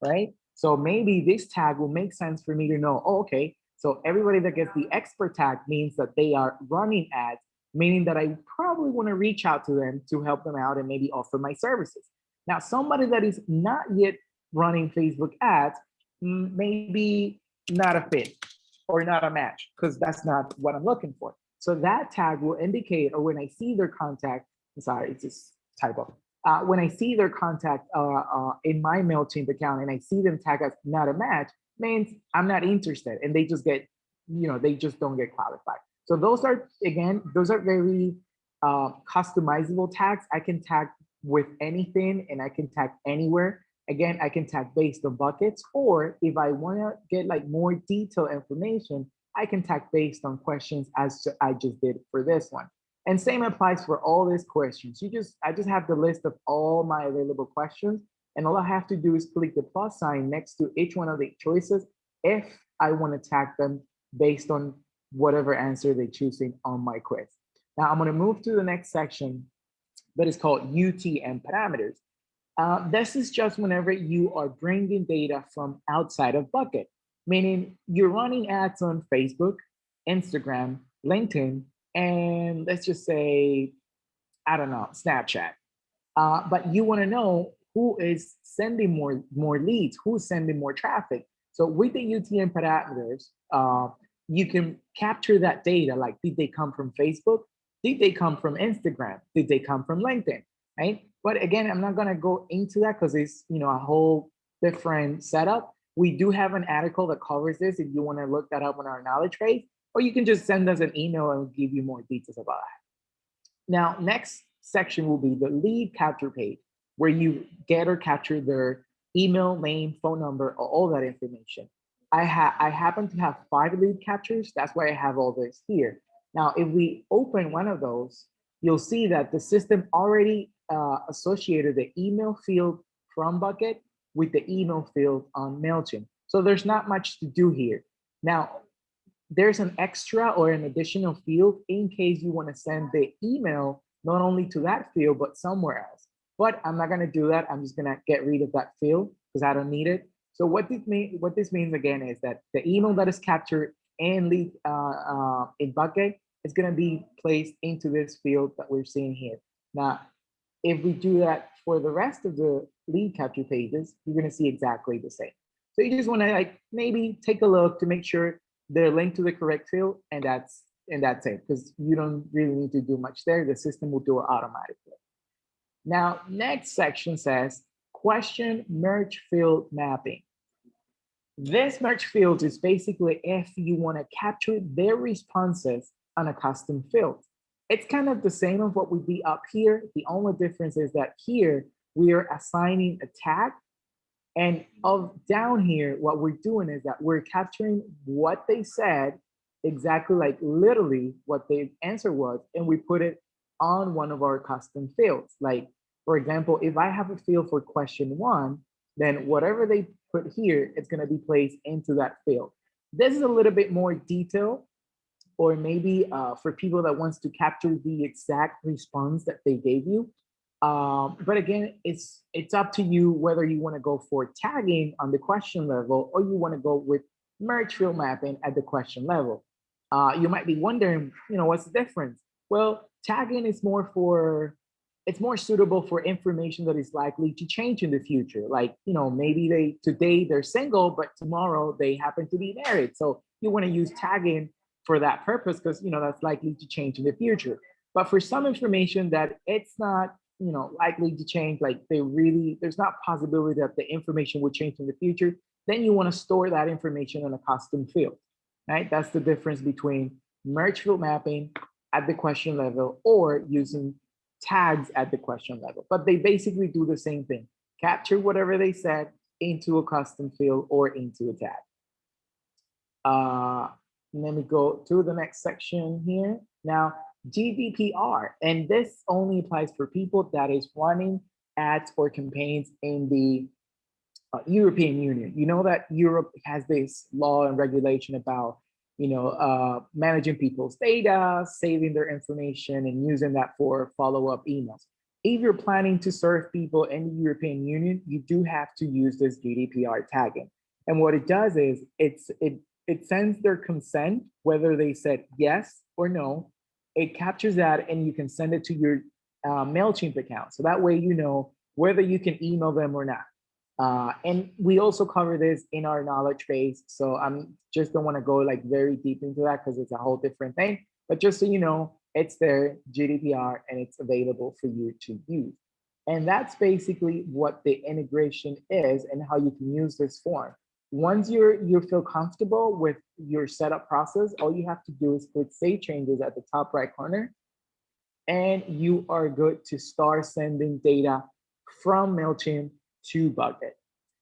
right? So maybe this tag will make sense for me to know, oh, okay, so everybody that gets the expert tag means that they are running ads, meaning that I probably want to reach out to them to help them out and maybe offer my services. Now, somebody that is not yet running Facebook ads, maybe not a fit or not a match because that's not what I'm looking for. So that tag will indicate, or when I see their contact, sorry, it's just typo. When I see their contact in my MailChimp account and I see them tag as not a match, means I'm not interested and they just get, they just don't get qualified. So those are very customizable tags. I can tag with anything and I can tag anywhere. Again, I can tag based on buckets, or if I want to get like more detailed information, I can tag based on questions as I just did for this one. And same applies for all these questions. I just have the list of all my available questions, and all I have to do is click the plus sign next to each one of the choices if I want to tag them based on whatever answer they're choosing on my quiz. Now I'm going to move to the next section that is called UTM Parameters. This is just whenever you are bringing data from outside of bucket, meaning you're running ads on Facebook, Instagram, LinkedIn, and let's just say, I don't know, Snapchat. But you want to know who is sending more leads, who's sending more traffic. So with the UTM parameters, you can capture that data. Like, did they come from Facebook? Did they come from Instagram? Did they come from LinkedIn? Right? But again, I'm not going to go into that because it's a whole different setup. We do have an article that covers this if you want to look that up on our knowledge base, or you can just send us an email and we'll give you more details about that. Now, next section will be the lead capture page, where you get or capture their email, name, phone number, or all that information. I happen to have 5 lead captures. That's why I have all this here. Now, if we open one of those, you'll see that the system already associated the email field from Bucket with the email field on MailChimp. So there's not much to do here. Now, there's an extra or an additional field in case you want to send the email not only to that field, but somewhere else. But I'm not going to do that. I'm just going to get rid of that field because I don't need it. So what this means again is that the email that is captured and lead in Bucket is going to be placed into this field that we're seeing here. Now, if we do that for the rest of the lead capture pages, you're going to see exactly the same. So you just want to maybe take a look to make sure they're linked to the correct field, and that's it, because you don't really need to do much there. The system will do it automatically. Now, next section says question merge field mapping. This merge field is basically if you want to capture their responses on a custom field. It's kind of the same of what would be up here. The only difference is that here we are assigning a tag, and down here, what we're doing is that we're capturing what they said, exactly like literally what the answer was, and we put it on one of our custom fields. Like, For example, if I have a field for question 1, then whatever they put here, it's going to be placed into that field. This is a little bit more detail, or maybe for people that wants to capture the exact response that they gave you. But again, it's up to you whether you want to go for tagging on the question level or you want to go with merge field mapping at the question level. You might be wondering, what's the difference? Well, tagging is it's more suitable for information that is likely to change in the future. Like, maybe today they're single, but tomorrow they happen to be married. So you want to use tagging for that purpose because, that's likely to change in the future. But for some information that it's not, likely to change, like there's not possibility that the information will change in the future, then you want to store that information in a custom field, right? That's the difference between merge field mapping at the question level or using tags at the question level. But they basically do the same thing. Capture whatever they said into a custom field or into a tag. Let me go to the next section here. Now, GDPR, and this only applies for people that is running ads or campaigns in the European Union. You know that Europe has this law and regulation about, managing people's data, saving their information, and using that for follow-up emails. If you're planning to serve people in the European Union, you do have to use this GDPR tagging. And what it does is it sends their consent, whether they said yes or no. It captures that and you can send it to your MailChimp account. So that way you know whether you can email them or not. And we also cover this in our knowledge base. So I'm just don't want to go like very deep into that because it's a whole different thing. But just so you know, it's there, GDPR, and it's available for you to use. And that's basically what the integration is and how you can use this form. Once you feel comfortable with your setup process, all you have to do is click Save Changes at the top right corner, and you are good to start sending data from MailChimp to Bucket.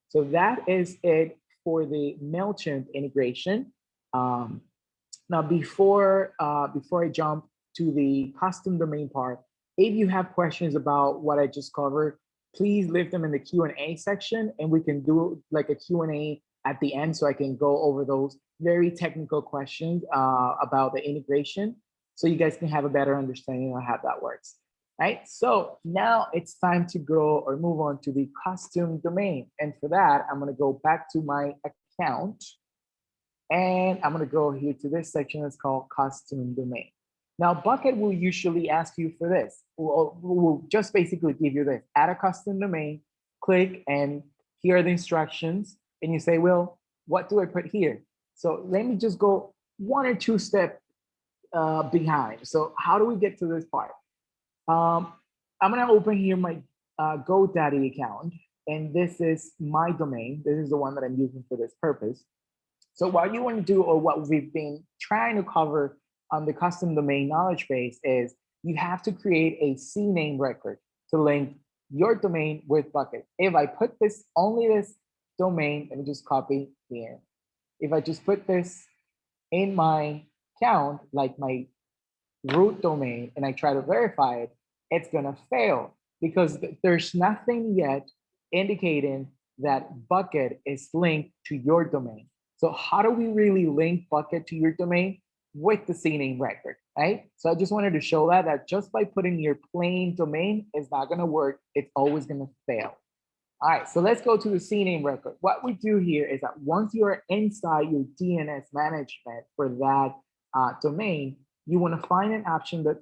So that is it for the MailChimp integration. Now, before I jump to the custom domain part, if you have questions about what I just covered, please leave them in the Q&A section, and we can do like a Q&A at the end so I can go over those very technical questions about the integration so you guys can have a better understanding of how that works. Right? So now it's time to go or move on to the custom domain. And for that, I'm going to go back to my account and I'm going to go here to this section that's called custom domain. Now, Bucket will usually ask you for this. We'll just basically give you this: add a custom domain, click, and here are the instructions. And you say, well, what do I put here? So let me just go 1 or 2 steps behind. So how do we get to this part? I'm going to open here my GoDaddy account, and this is my domain. This is the one that I'm using for this purpose. So what you want to do, or what we've been trying to cover on the custom domain knowledge base, is you have to create a Cname record to link your domain with Bucket. If I put this, only this domain, let me just copy here. If I just put this in my account, like my root domain, and I try to verify it, it's gonna fail because there's nothing yet indicating that Bucket is linked to your domain. So how do we really link Bucket to your domain? With the Cname record, right? So I just wanted to show that just by putting your plain domain, it's not gonna work. It's always gonna fail. All right, so let's go to the Cname record. What we do here is that once you're inside your DNS management for that domain, you want to find an option that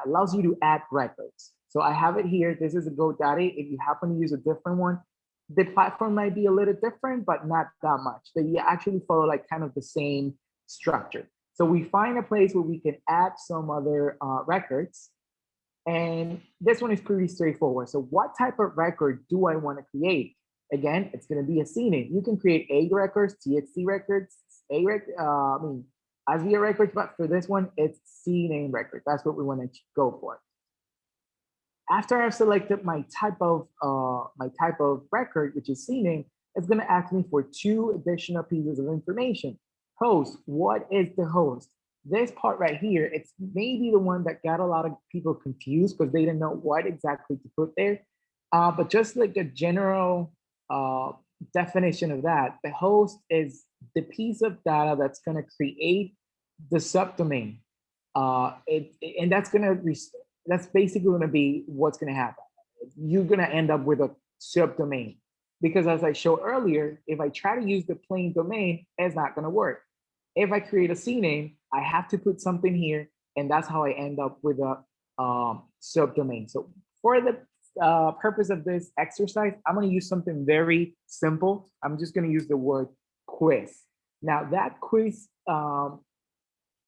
allows you to add records. So I have it here. This is a GoDaddy. If you happen to use a different one, the platform might be a little different, but not that much. They actually follow like kind of the same structure. So we find a place where we can add some other records. And this one is pretty straightforward. So what type of record do I want to create? Again, it's going to be a Cname. You can create A records, TXT records, ASVIA records, but for this one, it's Cname record. That's what we want to go for. After I've selected my type of record, which is Cname, it's going to ask me for 2 additional pieces of information. Host, what is the host? This part right here, it's maybe the one that got a lot of people confused because they didn't know what exactly to put there. But just like a general definition of that, the host is the piece of data that's going to create the subdomain. And that's basically going to be what's going to happen. You're going to end up with a subdomain because, as I showed earlier, if I try to use the plain domain, it's not going to work. If I create a CNAME, I have to put something here, and that's how I end up with a subdomain. So for the purpose of this exercise, I'm going to use something very simple. I'm just going to use the word quiz. Now that quiz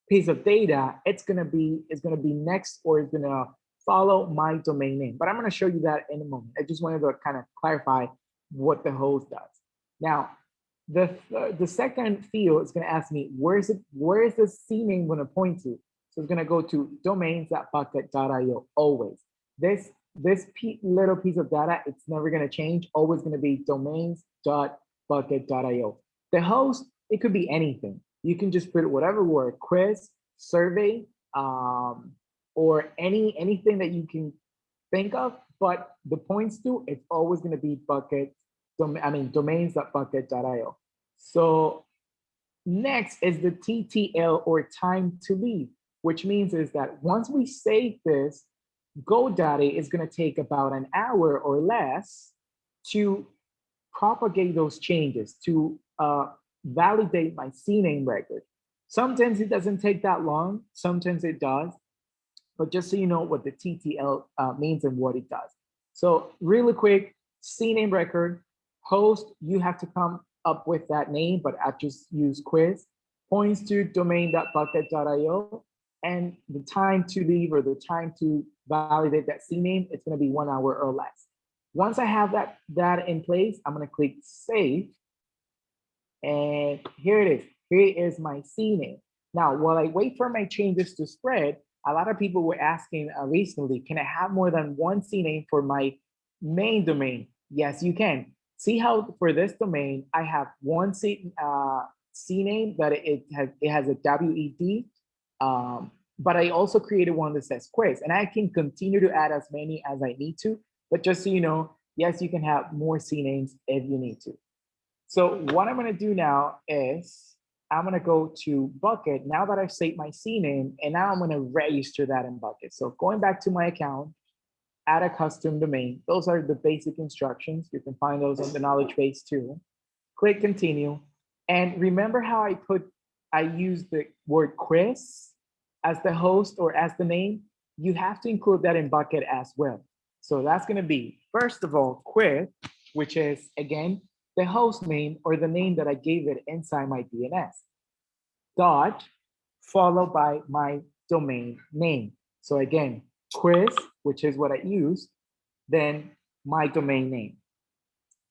piece of data, it's going to be next, or it's going to follow my domain name. But I'm going to show you that in a moment. I just wanted to kind of clarify what the host does. Now, the second field is going to ask me where is the CNAME going to point to? So it's going to go to domains.bucket.io always. This little piece of data, it's never going to change. Always going to be domains.bucket.io. The host, it could be anything. You can just put whatever word, quiz, survey, or anything that you can think of. But the points to, it's always going to be domains.bucket.io. So next is the TTL, or time to leave, which means is that once we save this, GoDaddy is going to take about an hour or less to propagate those changes, to validate my Cname record. Sometimes it doesn't take that long, sometimes it does, but just so you know what the TTL means and what it does. So really quick, Cname record, host, you have to come up with that name, but I just use quiz, points to domain.bucket.io, and the time to leave, or the time to validate that Cname, it's going to be 1 hour or less. Once I have that data in place, I'm going to click save. And here it is. Here is my Cname. Now, while I wait for my changes to spread, a lot of people were asking recently, can I have more than one Cname for my main domain? Yes, you can. See how for this domain, I have one Cname that it has a WED, but I also created one that says quiz, and I can continue to add as many as I need to. But just so you know, yes, you can have more Cnames if you need to. So what I'm going to do now is I'm going to go to Bucket now that I've saved my Cname, and now I'm going to register that in Bucket. So going back to my account, add a custom domain. Those are the basic instructions. You can find those on the knowledge base too. Click continue. And remember how I used the word quiz as the host or as the name? You have to include that in Bucket as well. So that's going to be, first of all, quiz, which is, again, the host name or the name that I gave it inside my DNS, dot, followed by my domain name. So again, quiz, which is what I used, then my domain name.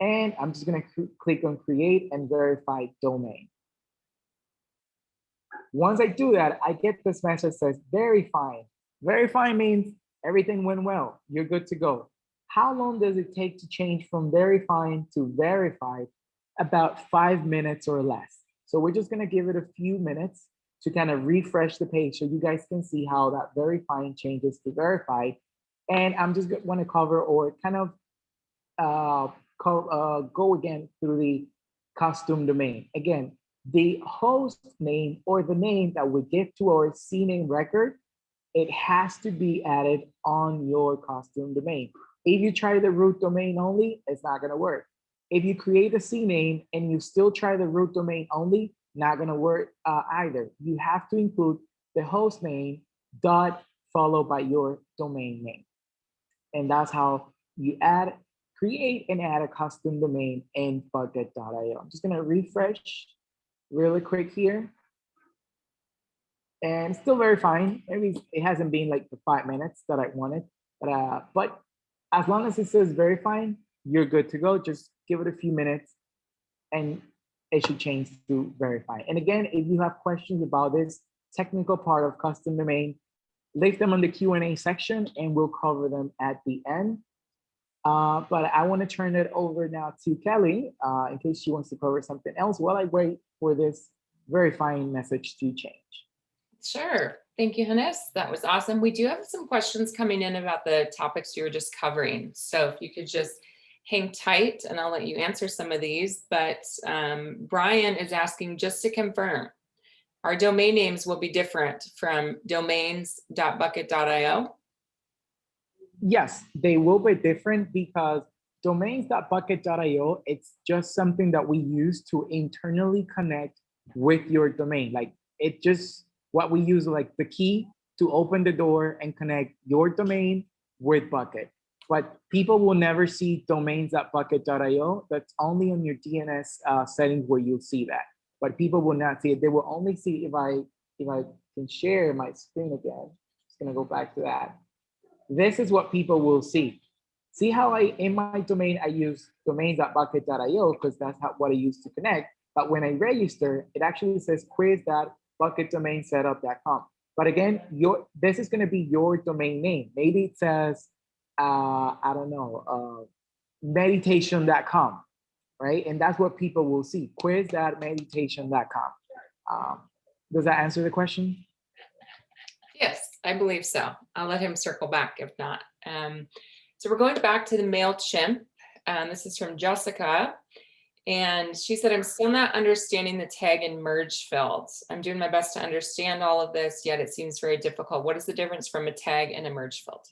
And I'm just going to click on create and verify domain. Once I do that, I get this message that says verifying. Verifying means everything went well. You're good to go. How long does it take to change from verifying to verified? About 5 minutes or less. So we're just going to give it a few minutes to kind of refresh the page so you guys can see how that verifying changes to verified. And I'm just going to cover or kind of go again through the custom domain. Again, the host name or the name that we give to our Cname record, it has to be added on your custom domain. If you try the root domain only, it's not going to work. If you create a Cname and you still try the root domain only, not going to work either. You have to include the host name dot followed by your domain name. And that's how you create and add a custom domain in bucket.io. I'm just going to refresh really quick here. And still verifying. Maybe it hasn't been like the 5 minutes that I wanted, but as long as it says verifying, you're good to go. Just give it a few minutes and it should change to verify. And again, if you have questions about this technical part of custom domain, leave them on the Q&A section and we'll cover them at the end. But I want to turn it over now to Kelly in case she wants to cover something else while I wait for this verifying message to change. Sure. Thank you, Hannes. That was awesome. We do have some questions coming in about the topics you were just covering. So if you could just hang tight and I'll let you answer some of these. But Brian is asking, just to confirm, our domain names will be different from domains.bucket.io? Yes, they will be different because domains.bucket.io, it's just something that we use to internally connect with your domain. Like it just what we use, like the key to open the door and connect your domain with Bucket. But people will never see domains.bucket.io. That's only on your DNS settings where you'll see that. But people will not see it. They will only see if I can share my screen again. Just gonna go back to that. This is what people will see. See how in my domain, I use domains.bucket.io because that's what I use to connect. But when I register, it actually says quiz.bucketdomainsetup.com. But again, this is going to be your domain name. Maybe it says, I don't know, meditation.com, right? And that's what people will see, quiz.meditation.com. Does that answer the question? Yes, I believe so. I'll let him circle back if not. So we're going back to the MailChimp. This is from Jessica. And she said, I'm still not understanding the tag and merge fields. I'm doing my best to understand all of this, yet it seems very difficult. What is the difference from a tag and a merge field?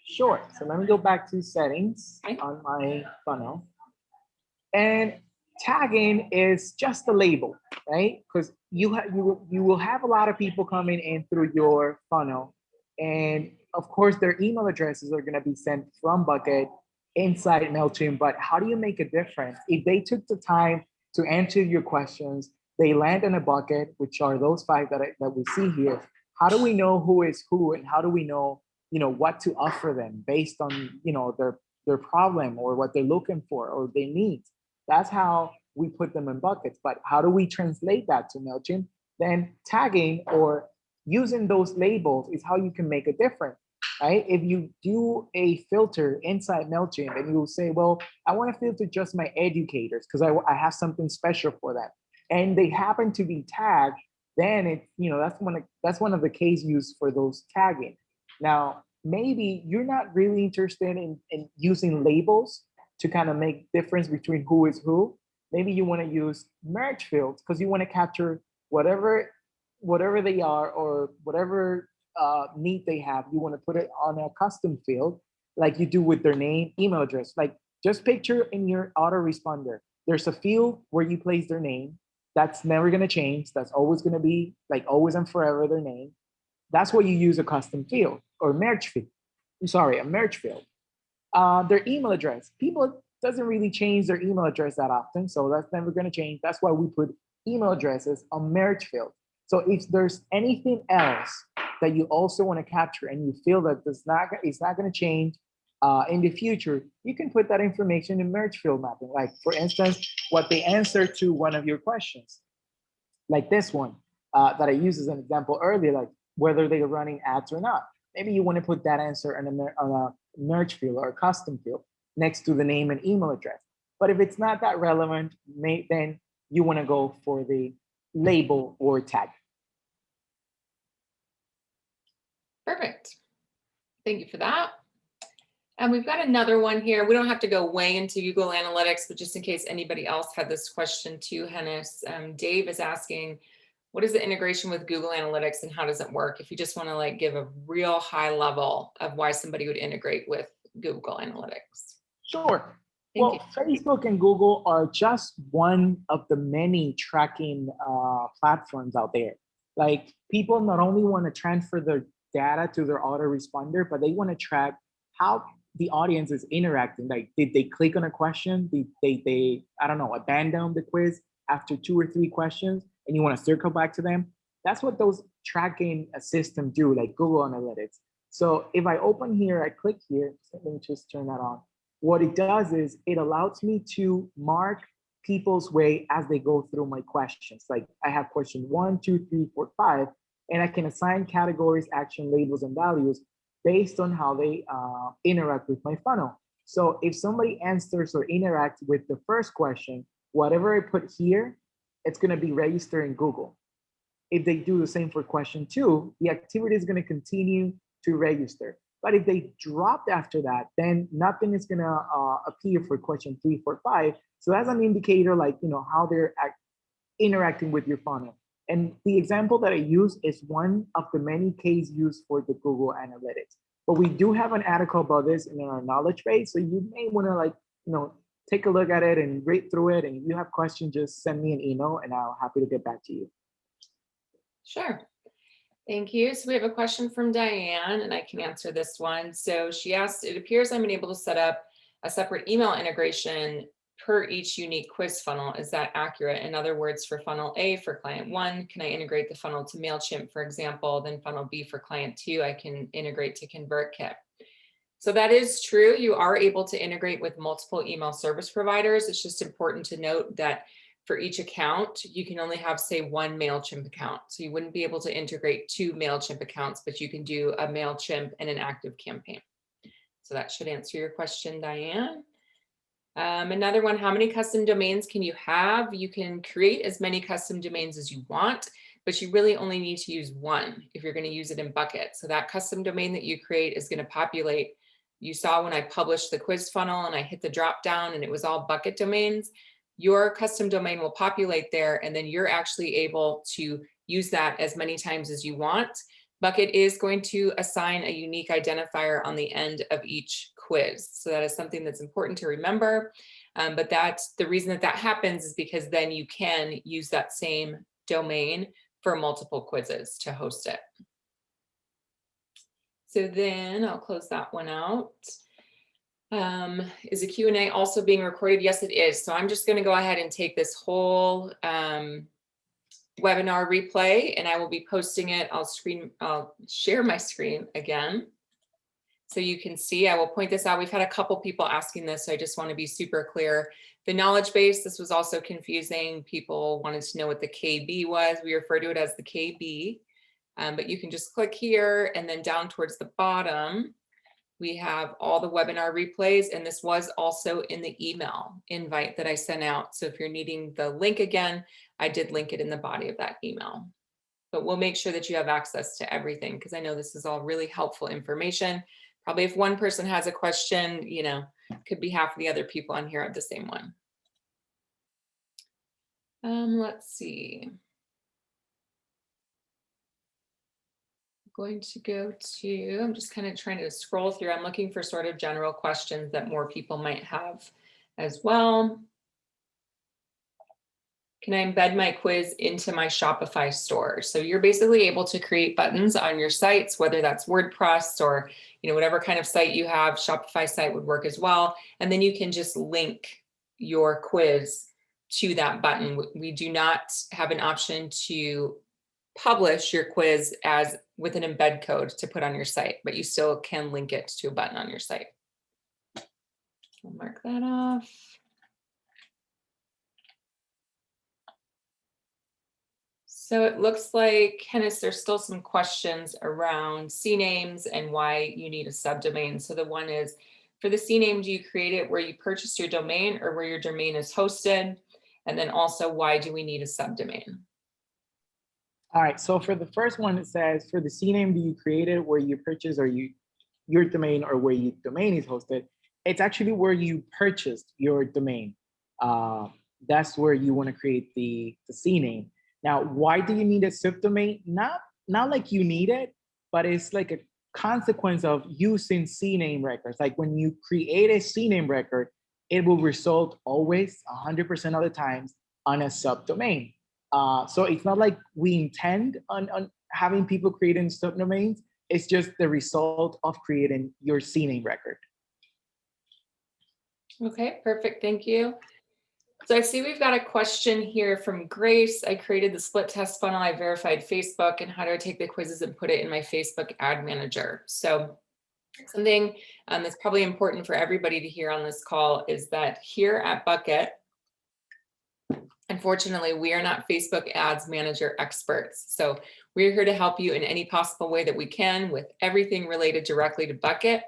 Sure. So let me go back to settings on my funnel. And tagging is just a label, right? Because you will have a lot of people coming in through your funnel. And of course, their email addresses are going to be sent from Bucket inside MailChimp. But how do you make a difference? If they took the time to answer your questions, they land in a bucket, which are those 5 that we see here. How do we know who is who, and how do we know, what to offer them based on, their problem or what they're looking for or their needs? That's how we put them in buckets. But how do we translate that to MailChimp? Then tagging or using those labels is how you can make a difference, right? If you do a filter inside MailChimp and you'll say, well, I want to filter just my educators because I have something special for them, and they happen to be tagged, then that's one of the case used for those tagging. Now, maybe you're not really interested in using labels to kind of make difference between who is who. Maybe you want to use merge fields because you want to capture whatever they are or whatever need they have. You want to put it on a custom field like you do with their name, email address. Like just picture in your autoresponder, there's a field where you place their name. That's never going to change. That's always going to be like always and forever their name. That's what you use a custom field or merge field. A merge field. Their email address. People doesn't really change their email address that often, so that's never going to change. That's why we put email addresses on merge field. So if there's anything else that you also want to capture and you feel that it's not going to change in the future, you can put that information in merge field mapping. Like for instance, what they answer to one of your questions, like this one that I used as an example earlier, like whether they're running ads or not. Maybe you want to put that answer on a merge field or a custom field next to the name and email address. But if it's not that relevant, then you want to go for the label or tag. Perfect. Thank you for that. And we've got another one here. We don't have to go way into Google Analytics, but just in case anybody else had this question too, Hennis, Dave is asking, what is the integration with Google Analytics and how does it work? If you just want to like give a real high level of why somebody would integrate with Google Analytics. Sure. Well, Facebook and Google are just one of the many tracking platforms out there. Like people not only want to transfer their data to their autoresponder, but they want to track how the audience is interacting. Like, did they click on a question? Did they I don't know, abandon the quiz after 2 or 3 questions, and you want to circle back to them? That's what those tracking systems do, like Google Analytics. So if I open here, I click here, so let me just turn that on. What it does is it allows me to mark people's way as they go through my questions. Like I have question 1, 2, 3, 4, 5, and I can assign categories, action, labels, and values based on how they interact with my funnel. So if somebody answers or interacts with the first question, whatever I put here, it's going to be registered in Google. if they do the same for question 2, the activity is going to continue to register. But if they dropped after that, then nothing is going to appear for question 3, 4, 5. So that's an indicator, like, how they're interacting with your funnel. And the example that I use is one of the many cases used for the Google Analytics. But we do have an article about this in our knowledge base. So you may want to take a look at it and read through it. And if you have questions, just send me an email and I'll happy to get back to you. Sure. Thank you. So we have a question from Diane, and I can answer this one. So she asked, it appears I'm unable to set up a separate email integration per each unique quiz funnel. Is that accurate? In other words, for funnel A for client 1, can I integrate the funnel to MailChimp, for example? Then funnel B for client 2, I can integrate to ConvertKit. So that is true. You are able to integrate with multiple email service providers. It's just important to note that for each account, you can only have, say, one MailChimp account. So you wouldn't be able to integrate 2 MailChimp accounts, but you can do a MailChimp and an active campaign. So that should answer your question, Diane. Another one, how many custom domains can you have? You can create as many custom domains as you want, but you really only need to use one if you're going to use it in Bucket. So that custom domain that you create is going to populate. You saw when I published the quiz funnel and I hit the drop down and it was all Bucket domains. Your custom domain will populate there, and then you're actually able to use that as many times as you want. Bucket is going to assign a unique identifier on the end of each quiz. So that is something that's important to remember. But that's the reason that happens is because then you can use that same domain for multiple quizzes to host it. So then I'll close that one out. Is a Q&A also being recorded? Yes, it is. So I'm just going to go ahead and take this whole webinar replay and I will be posting it. I'll share my screen again so you can see. I will point this out. We've had a couple people asking this, so I just want to be super clear. The knowledge base, this was also confusing. People wanted to know what the KB was. We refer to it as the KB, but you can just click here and then down towards the bottom, we have all the webinar replays, and this was also in the email invite that I sent out. So if you're needing the link again, I did link it in the body of that email. But we'll make sure that you have access to everything because I know this is all really helpful information. Probably if one person has a question, could be half of the other people on here have the same one. Let's see. Going to go to, I'm just kind of trying to scroll through. I'm looking for sort of general questions that more people might have as well. Can I embed my quiz into my Shopify store? So you're basically able to create buttons on your sites, whether that's WordPress or whatever kind of site you have. Shopify site would work as well. And then you can just link your quiz to that button. We do not have an option to publish your quiz as with an embed code to put on your site, but you still can link it to a button on your site. I'll mark that off. So it looks like, Hennis, there's still some questions around Cnames and why you need a subdomain. So the one is, for the Cname, do you create it where you purchase your domain or where your domain is hosted? And then also, why do we need a subdomain? All right, so for the first one, it says, for the Cname, do you create it where you purchase or your domain or where your domain is hosted? It's actually where you purchased your domain. That's where you want to create the Cname. Now, why do you need a subdomain? Not like you need it, but it's like a consequence of using Cname records. Like when you create a Cname record, it will result always 100% of the times on a subdomain. So it's not like we intend on having people creating subdomains. It's just the result of creating your Cname record. Okay, perfect. Thank you. So I see we've got a question here from Grace. I created the split test funnel. I verified Facebook, and how do I take the quizzes and put it in my Facebook ad manager? So something that's probably important for everybody to hear on this call is that here at Bucket, unfortunately, we are not Facebook ads manager experts. So we're here to help you in any possible way that we can with everything related directly to Bucket.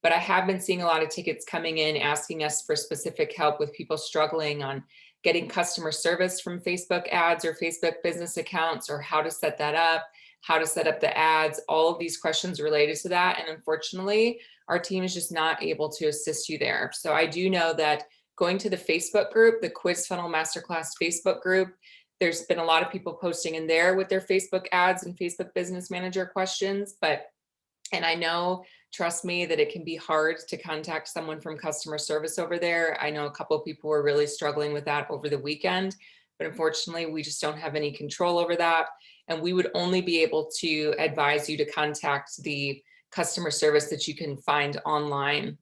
but I have been seeing a lot of tickets coming in asking us for specific help with people struggling on getting customer service from Facebook ads or Facebook business accounts, or how to set that up, how to set up the ads, all of these questions related to that. And unfortunately, our team is just not able to assist you there. So I do know that going to the Facebook group, the Quiz Funnel Masterclass Facebook group, there's been a lot of people posting in there with their Facebook ads and Facebook Business Manager questions, and I know, trust me, that it can be hard to contact someone from customer service over there. I know a couple of people were really struggling with that over the weekend, but unfortunately, we just don't have any control over that. And we would only be able to advise you to contact the customer service that you can find online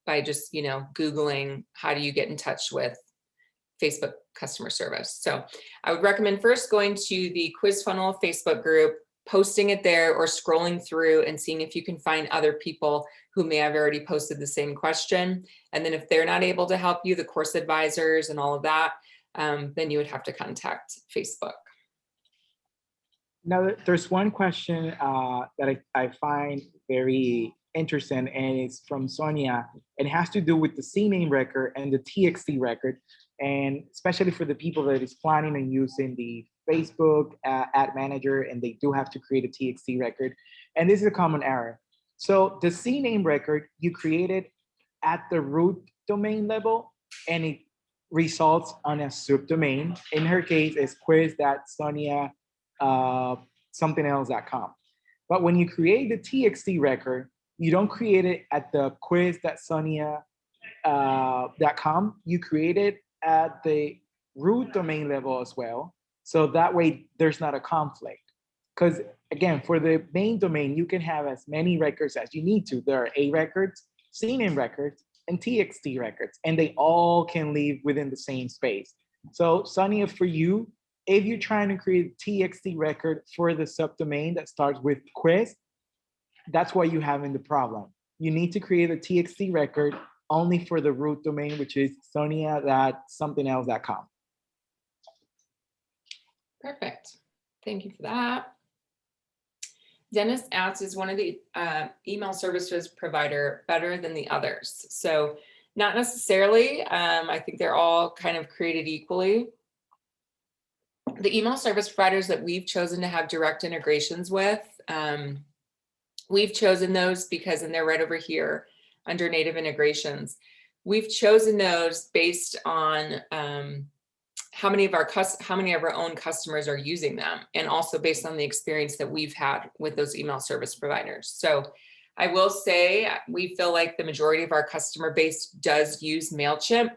by just, Googling, how do you get in touch with Facebook customer service? So I would recommend first going to the Quiz Funnel Facebook group, posting it there, or scrolling through and seeing if you can find other people who may have already posted the same question. And then if they're not able to help you, the course advisors and all of that, then you would have to contact Facebook. Now, there's one question that I find very interesting, and it's from Sonia. It has to do with the Cname record and the TXT record, and especially for the people that is planning on using the Facebook ad manager, and they do have to create a TXT record. And this is a common error. So the Cname record, you create it at the root domain level, and it results on a subdomain. In her case, it's quiz.sonia something else.com. But when you create the TXT record, you don't create it at the quiz.sonia.com. You create it at the root domain level as well. So that way there's not a conflict. Because again, for the main domain, you can have as many records as you need to. There are A records, Cname records, and TXT records, and they all can live within the same space. So Sonia, for you, if you're trying to create a TXT record for the subdomain that starts with quiz, that's why you're having the problem. You need to create a TXT record only for the root domain, which is sonia.somethingelse.com. Perfect. Thank you for that. Dennis asks, is one of the email services provider better than the others? So not necessarily. I think they're all kind of created equally. The email service providers that we've chosen to have direct integrations with, we've chosen those because, and they're right over here under native integrations. We've chosen those based on how many of our own customers are using them, and also based on the experience that we've had with those email service providers. So I will say we feel like the majority of our customer base does use MailChimp.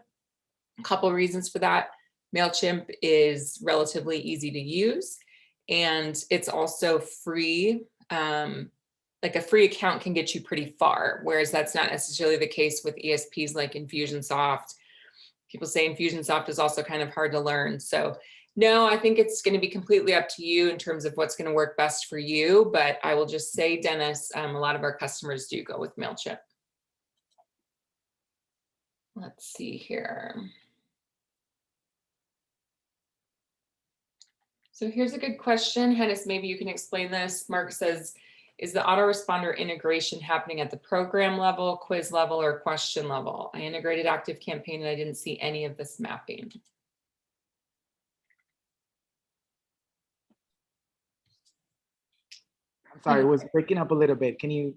A couple of reasons for that. MailChimp is relatively easy to use, and it's also free. Like a free account can get you pretty far, whereas that's not necessarily the case with ESPs like Infusionsoft. People say Infusionsoft is also kind of hard to learn. So no, I think it's going to be completely up to you in terms of what's going to work best for you. But I will just say, Dennis, a lot of our customers do go with MailChimp. Let's see here. So here's a good question. Hennis, maybe you can explain this. Mark says, is the autoresponder integration happening at the program level, quiz level, or question level? I integrated ActiveCampaign and I didn't see any of this mapping. I'm sorry, it was breaking up a little bit. Can you?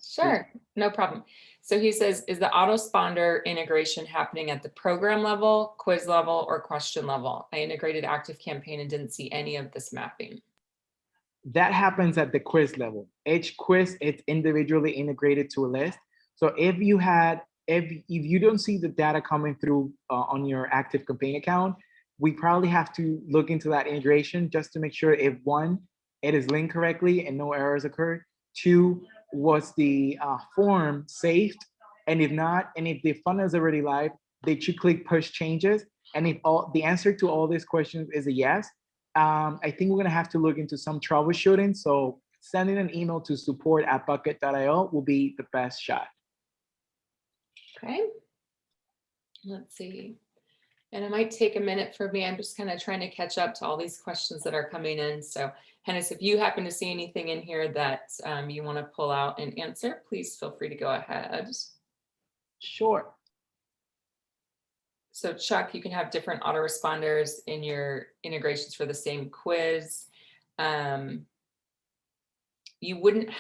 Sure, no problem. So he says, is the autoresponder integration happening at the program level, quiz level, or question level? I integrated ActiveCampaign and didn't see any of this mapping. That happens at the quiz level. Each quiz, it's individually integrated to a list. So if you don't see the data coming through on your ActiveCampaign account, we probably have to look into that integration just to make sure, if one, it is linked correctly and no errors occurred. Two, was the form saved? And if not, and if the funnel is already live, they should click push changes. And if the answer to all these questions is a yes, I think we're gonna have to look into some troubleshooting. So sending an email to support@bucket.io will be the best shot. Okay, let's see. And it might take a minute for me. I'm just kind of trying to catch up to all these questions that are coming in. So Hennis, if you happen to see anything in here that you want to pull out and answer, please feel free to go ahead. Sure. So Chuck, you can have different autoresponders in your integrations for the same quiz. You wouldn't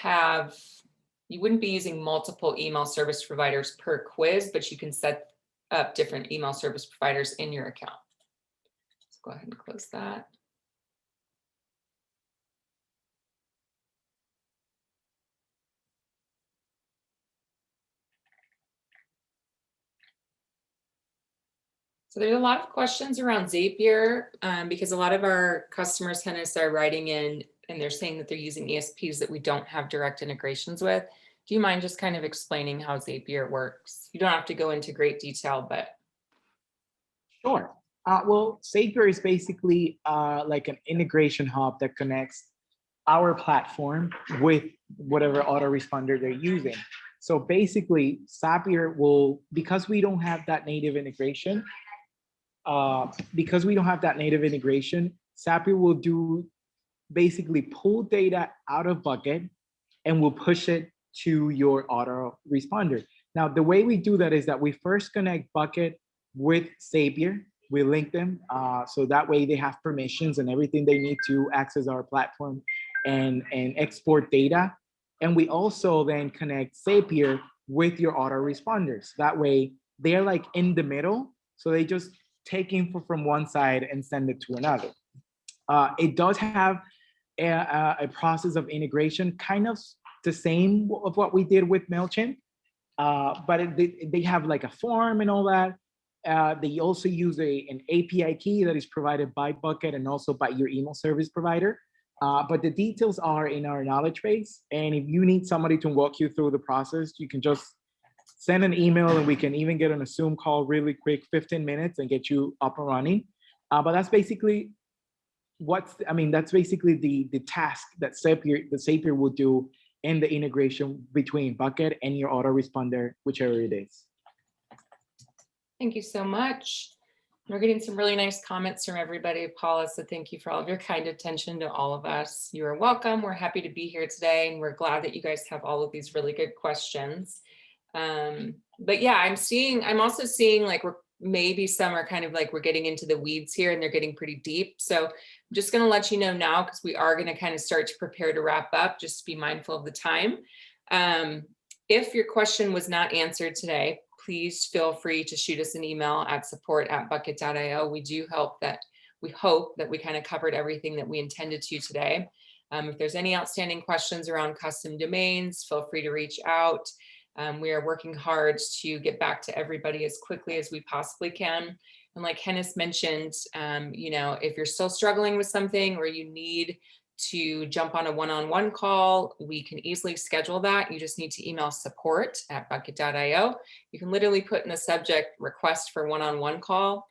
be using multiple email service providers per quiz, but you can set up different email service providers in your account. Let's go ahead and close that. So there's a lot of questions around Zapier because a lot of our customers kind of start writing in and they're saying that they're using ESPs that we don't have direct integrations with. Do you mind just kind of explaining how Zapier works? You don't have to go into great detail, but. Sure. Well, Zapier is basically like an integration hub that connects our platform with whatever autoresponder they're using. So basically, Zapier will, because we don't have that native integration, Zapier will do basically pull data out of Bucket and we'll push it to your autoresponder. Now, the way we do that is that we first connect Bucket with Zapier. We link them so that way they have permissions and everything they need to access our platform and export data. And we also then connect Zapier with your autoresponders. That way they're like in the middle. So they just take info from one side and send it to another. It does have a process of integration, kind of the same of what we did with MailChimp, but they have like a form and all that. They also use an API key that is provided by Bucket and also by your email service provider. But the details are in our knowledge base. And if you need somebody to walk you through the process, you can just send an email and we can even get on a Zoom call really quick, 15 minutes and get you up and running. But that's basically that's basically the task that Zapier will do in the integration between Bucket and your autoresponder, whichever it is. Thank you so much. We're getting some really nice comments from everybody, Paula, so thank you for all of your kind attention to all of us. You are welcome. We're happy to be here today, and we're glad that you guys have all of these really good questions. But yeah, I'm also seeing like maybe some are kind of like we're getting into the weeds here and they're getting pretty deep. So I'm just going to let you know now because we are going to kind of start to prepare to wrap up, just to be mindful of the time. If your question was not answered today, please feel free to shoot us an email at support@bucket.io. We hope that we kind of covered everything that we intended to today. If there's any outstanding questions around custom domains, feel free to reach out. We are working hard to get back to everybody as quickly as we possibly can. And like Hennis mentioned, if you're still struggling with something or you need to jump on a one-on-one call, we can easily schedule that. You just need to email support@bucket.io. You can literally put in the subject request for one-on-one call.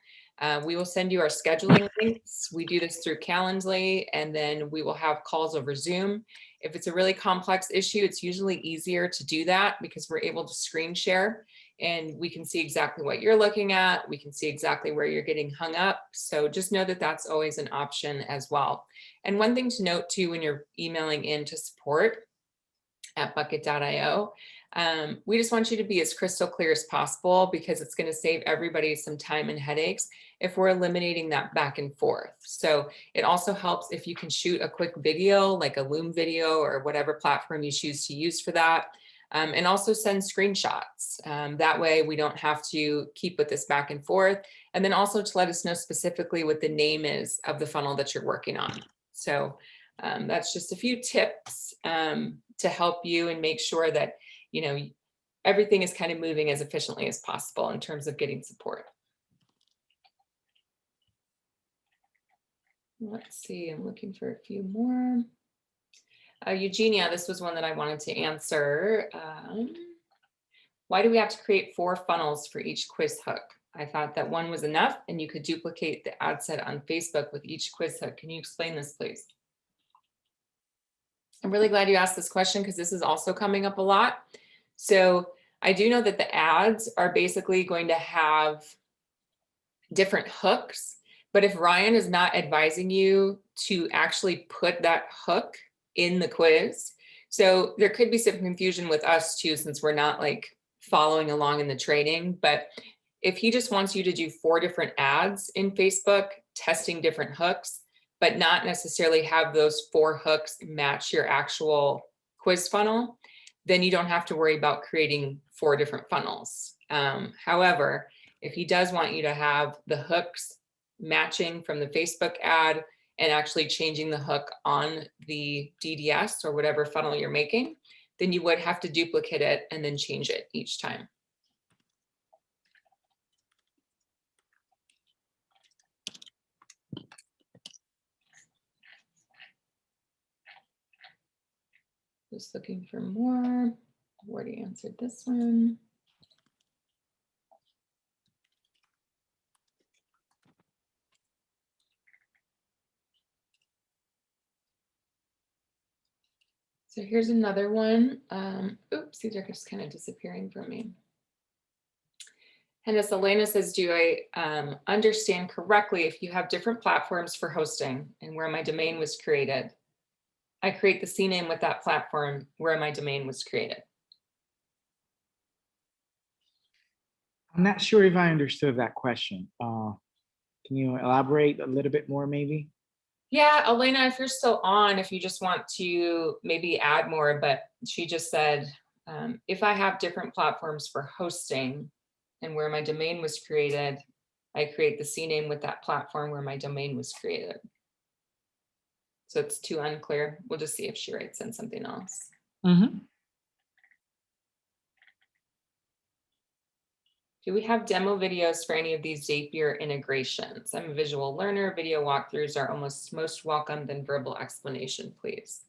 We will send you our scheduling links. We do this through Calendly, and then we will have calls over Zoom. If it's a really complex issue, it's usually easier to do that because we're able to screen share and we can see exactly what you're looking at. We can see exactly where you're getting hung up. So just know that that's always an option as well. And one thing to note too, when you're emailing into support@bucket.io, we just want you to be as crystal clear as possible because it's going to save everybody some time and headaches if we're eliminating that back and forth. So it also helps if you can shoot a quick video, like a Loom video or whatever platform you choose to use for that. And also send screenshots. That way we don't have to keep with this back and forth. And then also to let us know specifically what the name is of the funnel that you're working on. So that's just a few tips to help you and make sure that everything is kind of moving as efficiently as possible in terms of getting support. Let's see, I'm looking for a few more. Eugenia, this was one that I wanted to answer. Why do we have to create 4 funnels for each quiz hook? I thought that one was enough and you could duplicate the ad set on Facebook with each quiz hook. Can you explain this, please? I'm really glad you asked this question because this is also coming up a lot. So I do know that the ads are basically going to have different hooks. But if Ryan is not advising you to actually put that hook in the quiz, so there could be some confusion with us too, since we're not like following along in the training. But if he just wants you to do 4 different ads in Facebook, testing different hooks, but not necessarily have those 4 hooks match your actual quiz funnel, then you don't have to worry about creating 4 different funnels. However, if he does want you to have the hooks matching from the Facebook ad and actually changing the hook on the DDS or whatever funnel you're making, then you would have to duplicate it and then change it each time. Just looking for more. I've already answered this one. So here's another one. Oops, these are just kind of disappearing from me. And as Elena says, do I understand correctly if you have different platforms for hosting and where my domain was created, I create the CNAME with that platform where my domain was created? I'm not sure if I understood that question. Can you elaborate a little bit more maybe? Yeah, Elena, if you're still on, if you just want to maybe add more, but she just said, if I have different platforms for hosting and where my domain was created, I create the CNAME with that platform where my domain was created. So it's too unclear. We'll just see if she writes in something else. Mm-hmm. Do we have demo videos for any of these Zapier integrations? I'm a visual learner. Video walkthroughs are almost most welcome than verbal explanation, please.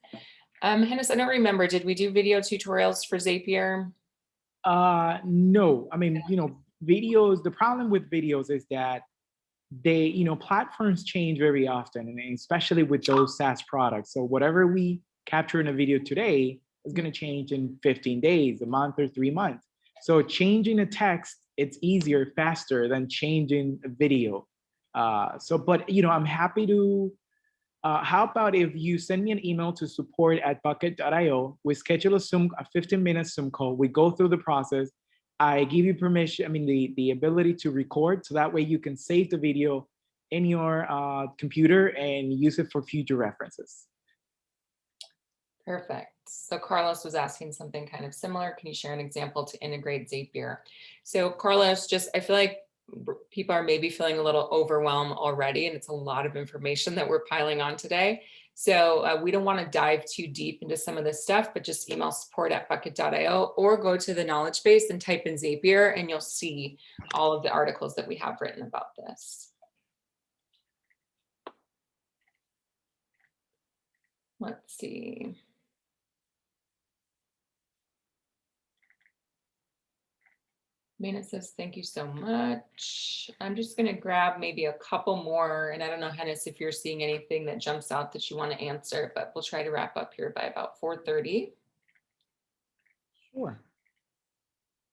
Hennis, I don't remember. Did we do video tutorials for Zapier? No, I mean, videos, the problem with videos is that they, platforms change very often, and especially with those SaaS products. So whatever we capture in a video today is going to change in 15 days, a month, or 3 months. So changing a text, it's easier, faster than changing a video. But I'm happy to, how about if you send me an email to support@bucket.io, we schedule a 15-minute Zoom call, we go through the process, I give you permission, the ability to record, so that way you can save the video in your computer and use it for future references. Perfect. So Carlos was asking something kind of similar. Can you share an example to integrate Zapier? So Carlos, I feel like people are maybe feeling a little overwhelmed already, and it's a lot of information that we're piling on today. So we don't want to dive too deep into some of this stuff, but just email support@bucket.io or go to the knowledge base and type in Zapier, and you'll see all of the articles that we have written about this. Let's see. Mina says, thank you so much. I'm just going to grab maybe a couple more. And I don't know, Hennis, if you're seeing anything that jumps out that you want to answer, but we'll try to wrap up here by about 4:30. Sure.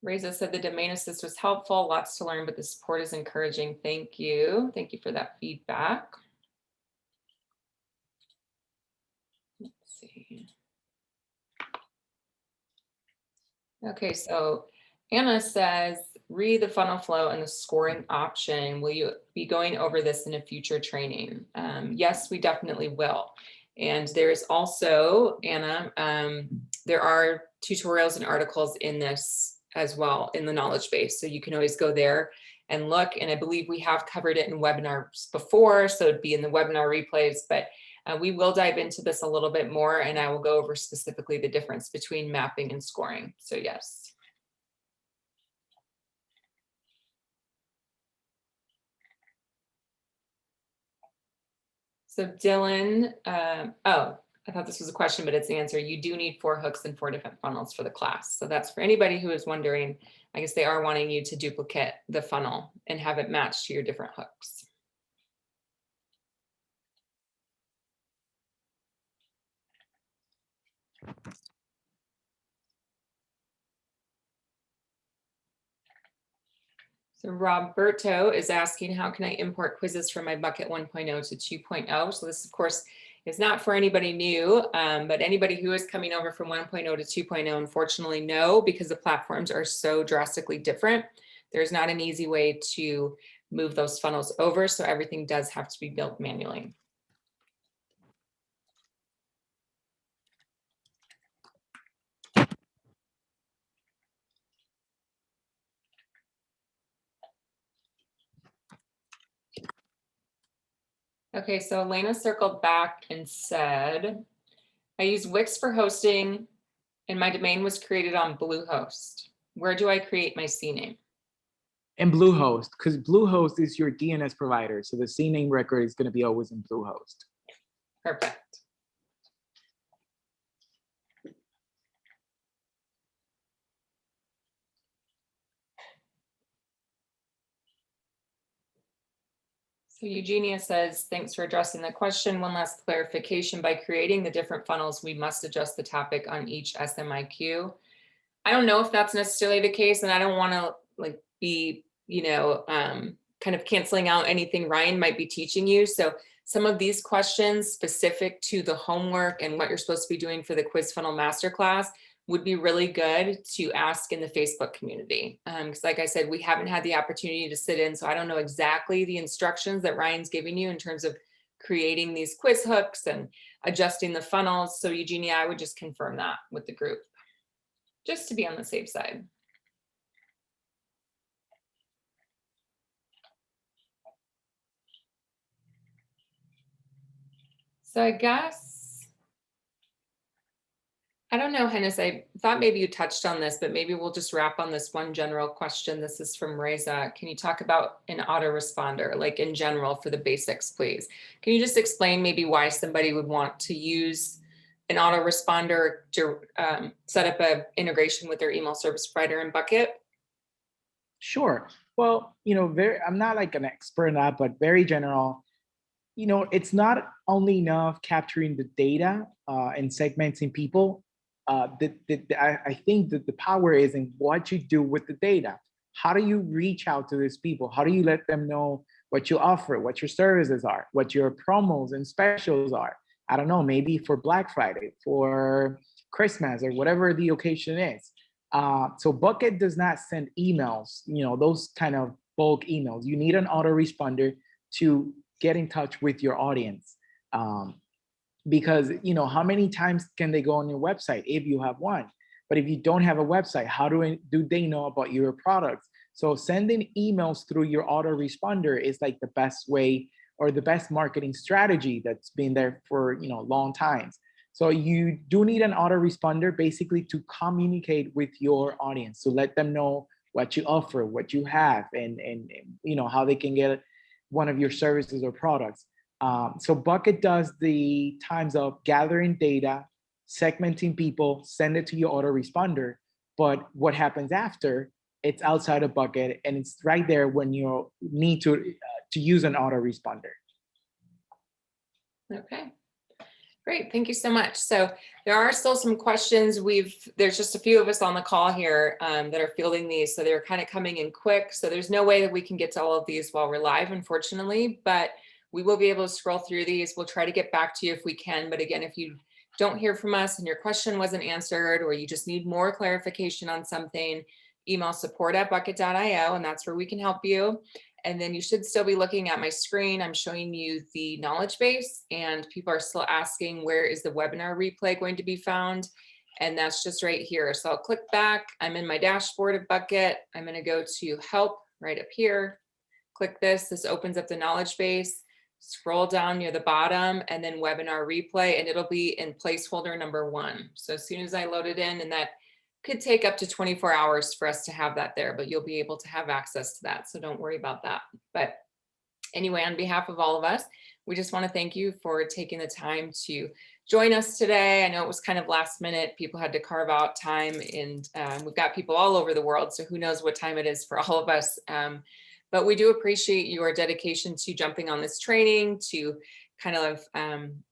Reza said the domain assist was helpful. Lots to learn, but the support is encouraging. Thank you. Thank you for that feedback. Let's see. Okay, so Anna says, read the funnel flow and the scoring option. Will you be going over this in a future training? Yes, we definitely will. And there's also, Anna, there are tutorials and articles in this as well in the knowledge base. So you can always go there and look. And I believe we have covered it in webinars before, so it'd be in the webinar replays, but we will dive into this a little bit more, and I will go over specifically the difference between mapping and scoring. So yes. So Dylan, oh, I thought this was a question, but it's the answer. You do need 4 hooks and 4 different funnels for the class. So that's for anybody who is wondering. I guess they are wanting you to duplicate the funnel and have it match to your different hooks. So Roberto is asking, how can I import quizzes from my bucket 1.0 to 2.0? So this, of course, is not for anybody new, but anybody who is coming over from 1.0 to 2.0, unfortunately, no, because the platforms are so drastically different. There's not an easy way to move those funnels over, so everything does have to be built manually. Okay, so Elena circled back and said, I use Wix for hosting and my domain was created on Bluehost. Where do I create my CNAME? And Bluehost, because Bluehost is your DNS provider. So the Cname Record is going to be always in Bluehost. Perfect. So Eugenia says, thanks for addressing the question. One last clarification, by creating the different funnels, we must adjust the topic on each SMIQ. I don't know if that's necessarily the case, and I don't want to like be, kind of canceling out anything Ryan might be teaching you. So some of these questions specific to the homework and what you're supposed to be doing for the Quiz Funnel Masterclass would be really good to ask in the Facebook community. Because like I said, we haven't had the opportunity to sit in, so I don't know exactly the instructions that Ryan's giving you in terms of creating these quiz hooks and adjusting the funnels. So Eugenia, I would just confirm that with the group, just to be on the safe side. So I guess, I don't know, Hennis, I thought maybe you touched on this, but maybe we'll just wrap on this one general question. This is from Reza. Can you talk about an autoresponder, like in general for the basics, please? Can you just explain maybe why somebody would want to use an autoresponder to set up an integration with their email service provider in Bucket? Sure. Well, I'm not like an expert in that, but very general. It's not only enough capturing the data and segmenting people. I think that the power is in what you do with the data. How do you reach out to these people? How do you let them know what you offer, what your services are, what your promos and specials are? I don't know, maybe for Black Friday, for Christmas, or whatever the occasion is. So Bucket does not send emails, those kind of bulk emails. You need an autoresponder to get in touch with your audience. Because, how many times can they go on your website if you have one? But if you don't have a website, how do they know about your products? So sending emails through your autoresponder is like the best way or the best marketing strategy that's been there for, long times. So you do need an autoresponder basically to communicate with your audience, to let them know what you offer, what you have, and how they can get one of your services or products. So Bucket does the times of gathering data, segmenting people, send it to your autoresponder. But what happens after, it's outside of Bucket, and it's right there when you need to use an autoresponder. Okay. Great, thank you so much. So there are still some questions. There's just a few of us on the call here that are fielding these, so they're kind of coming in quick. So there's no way that we can get to all of these while we're live, unfortunately, but we will be able to scroll through these. We'll try to get back to you if we can. But again, if you don't hear from us and your question wasn't answered, or you just need more clarification on something, email support@bucket.io, and that's where we can help you. And then you should still be looking at my screen. I'm showing you the knowledge base, and people are still asking, where is the webinar replay going to be found? And that's just right here. So I'll click back. I'm in my dashboard of Bucket. I'm going to go to help right up here. Click this. This opens up the knowledge base. Scroll down near the bottom and then webinar replay, and it'll be in placeholder number 1. So as soon as I load it in, and that could take up to 24 hours for us to have that there, but you'll be able to have access to that. So don't worry about that. But anyway, on behalf of all of us, we just want to thank you for taking the time to join us today. I know it was kind of last minute. People had to carve out time, and we've got people all over the world, so who knows what time it is for all of us. But we do appreciate your dedication to jumping on this training, to kind of,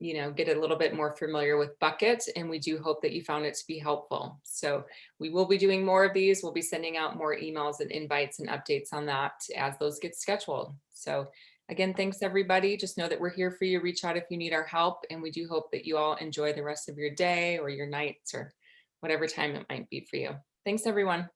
you know, get a little bit more familiar with Bucket, and we do hope that you found it to be helpful. So we will be doing more of these. We'll be sending out more emails and invites and updates on that as those get scheduled. So again, thanks everybody. Just know that we're here for you. Reach out if you need our help, and we do hope that you all enjoy the rest of your day or your nights or whatever time it might be for you. Thanks everyone.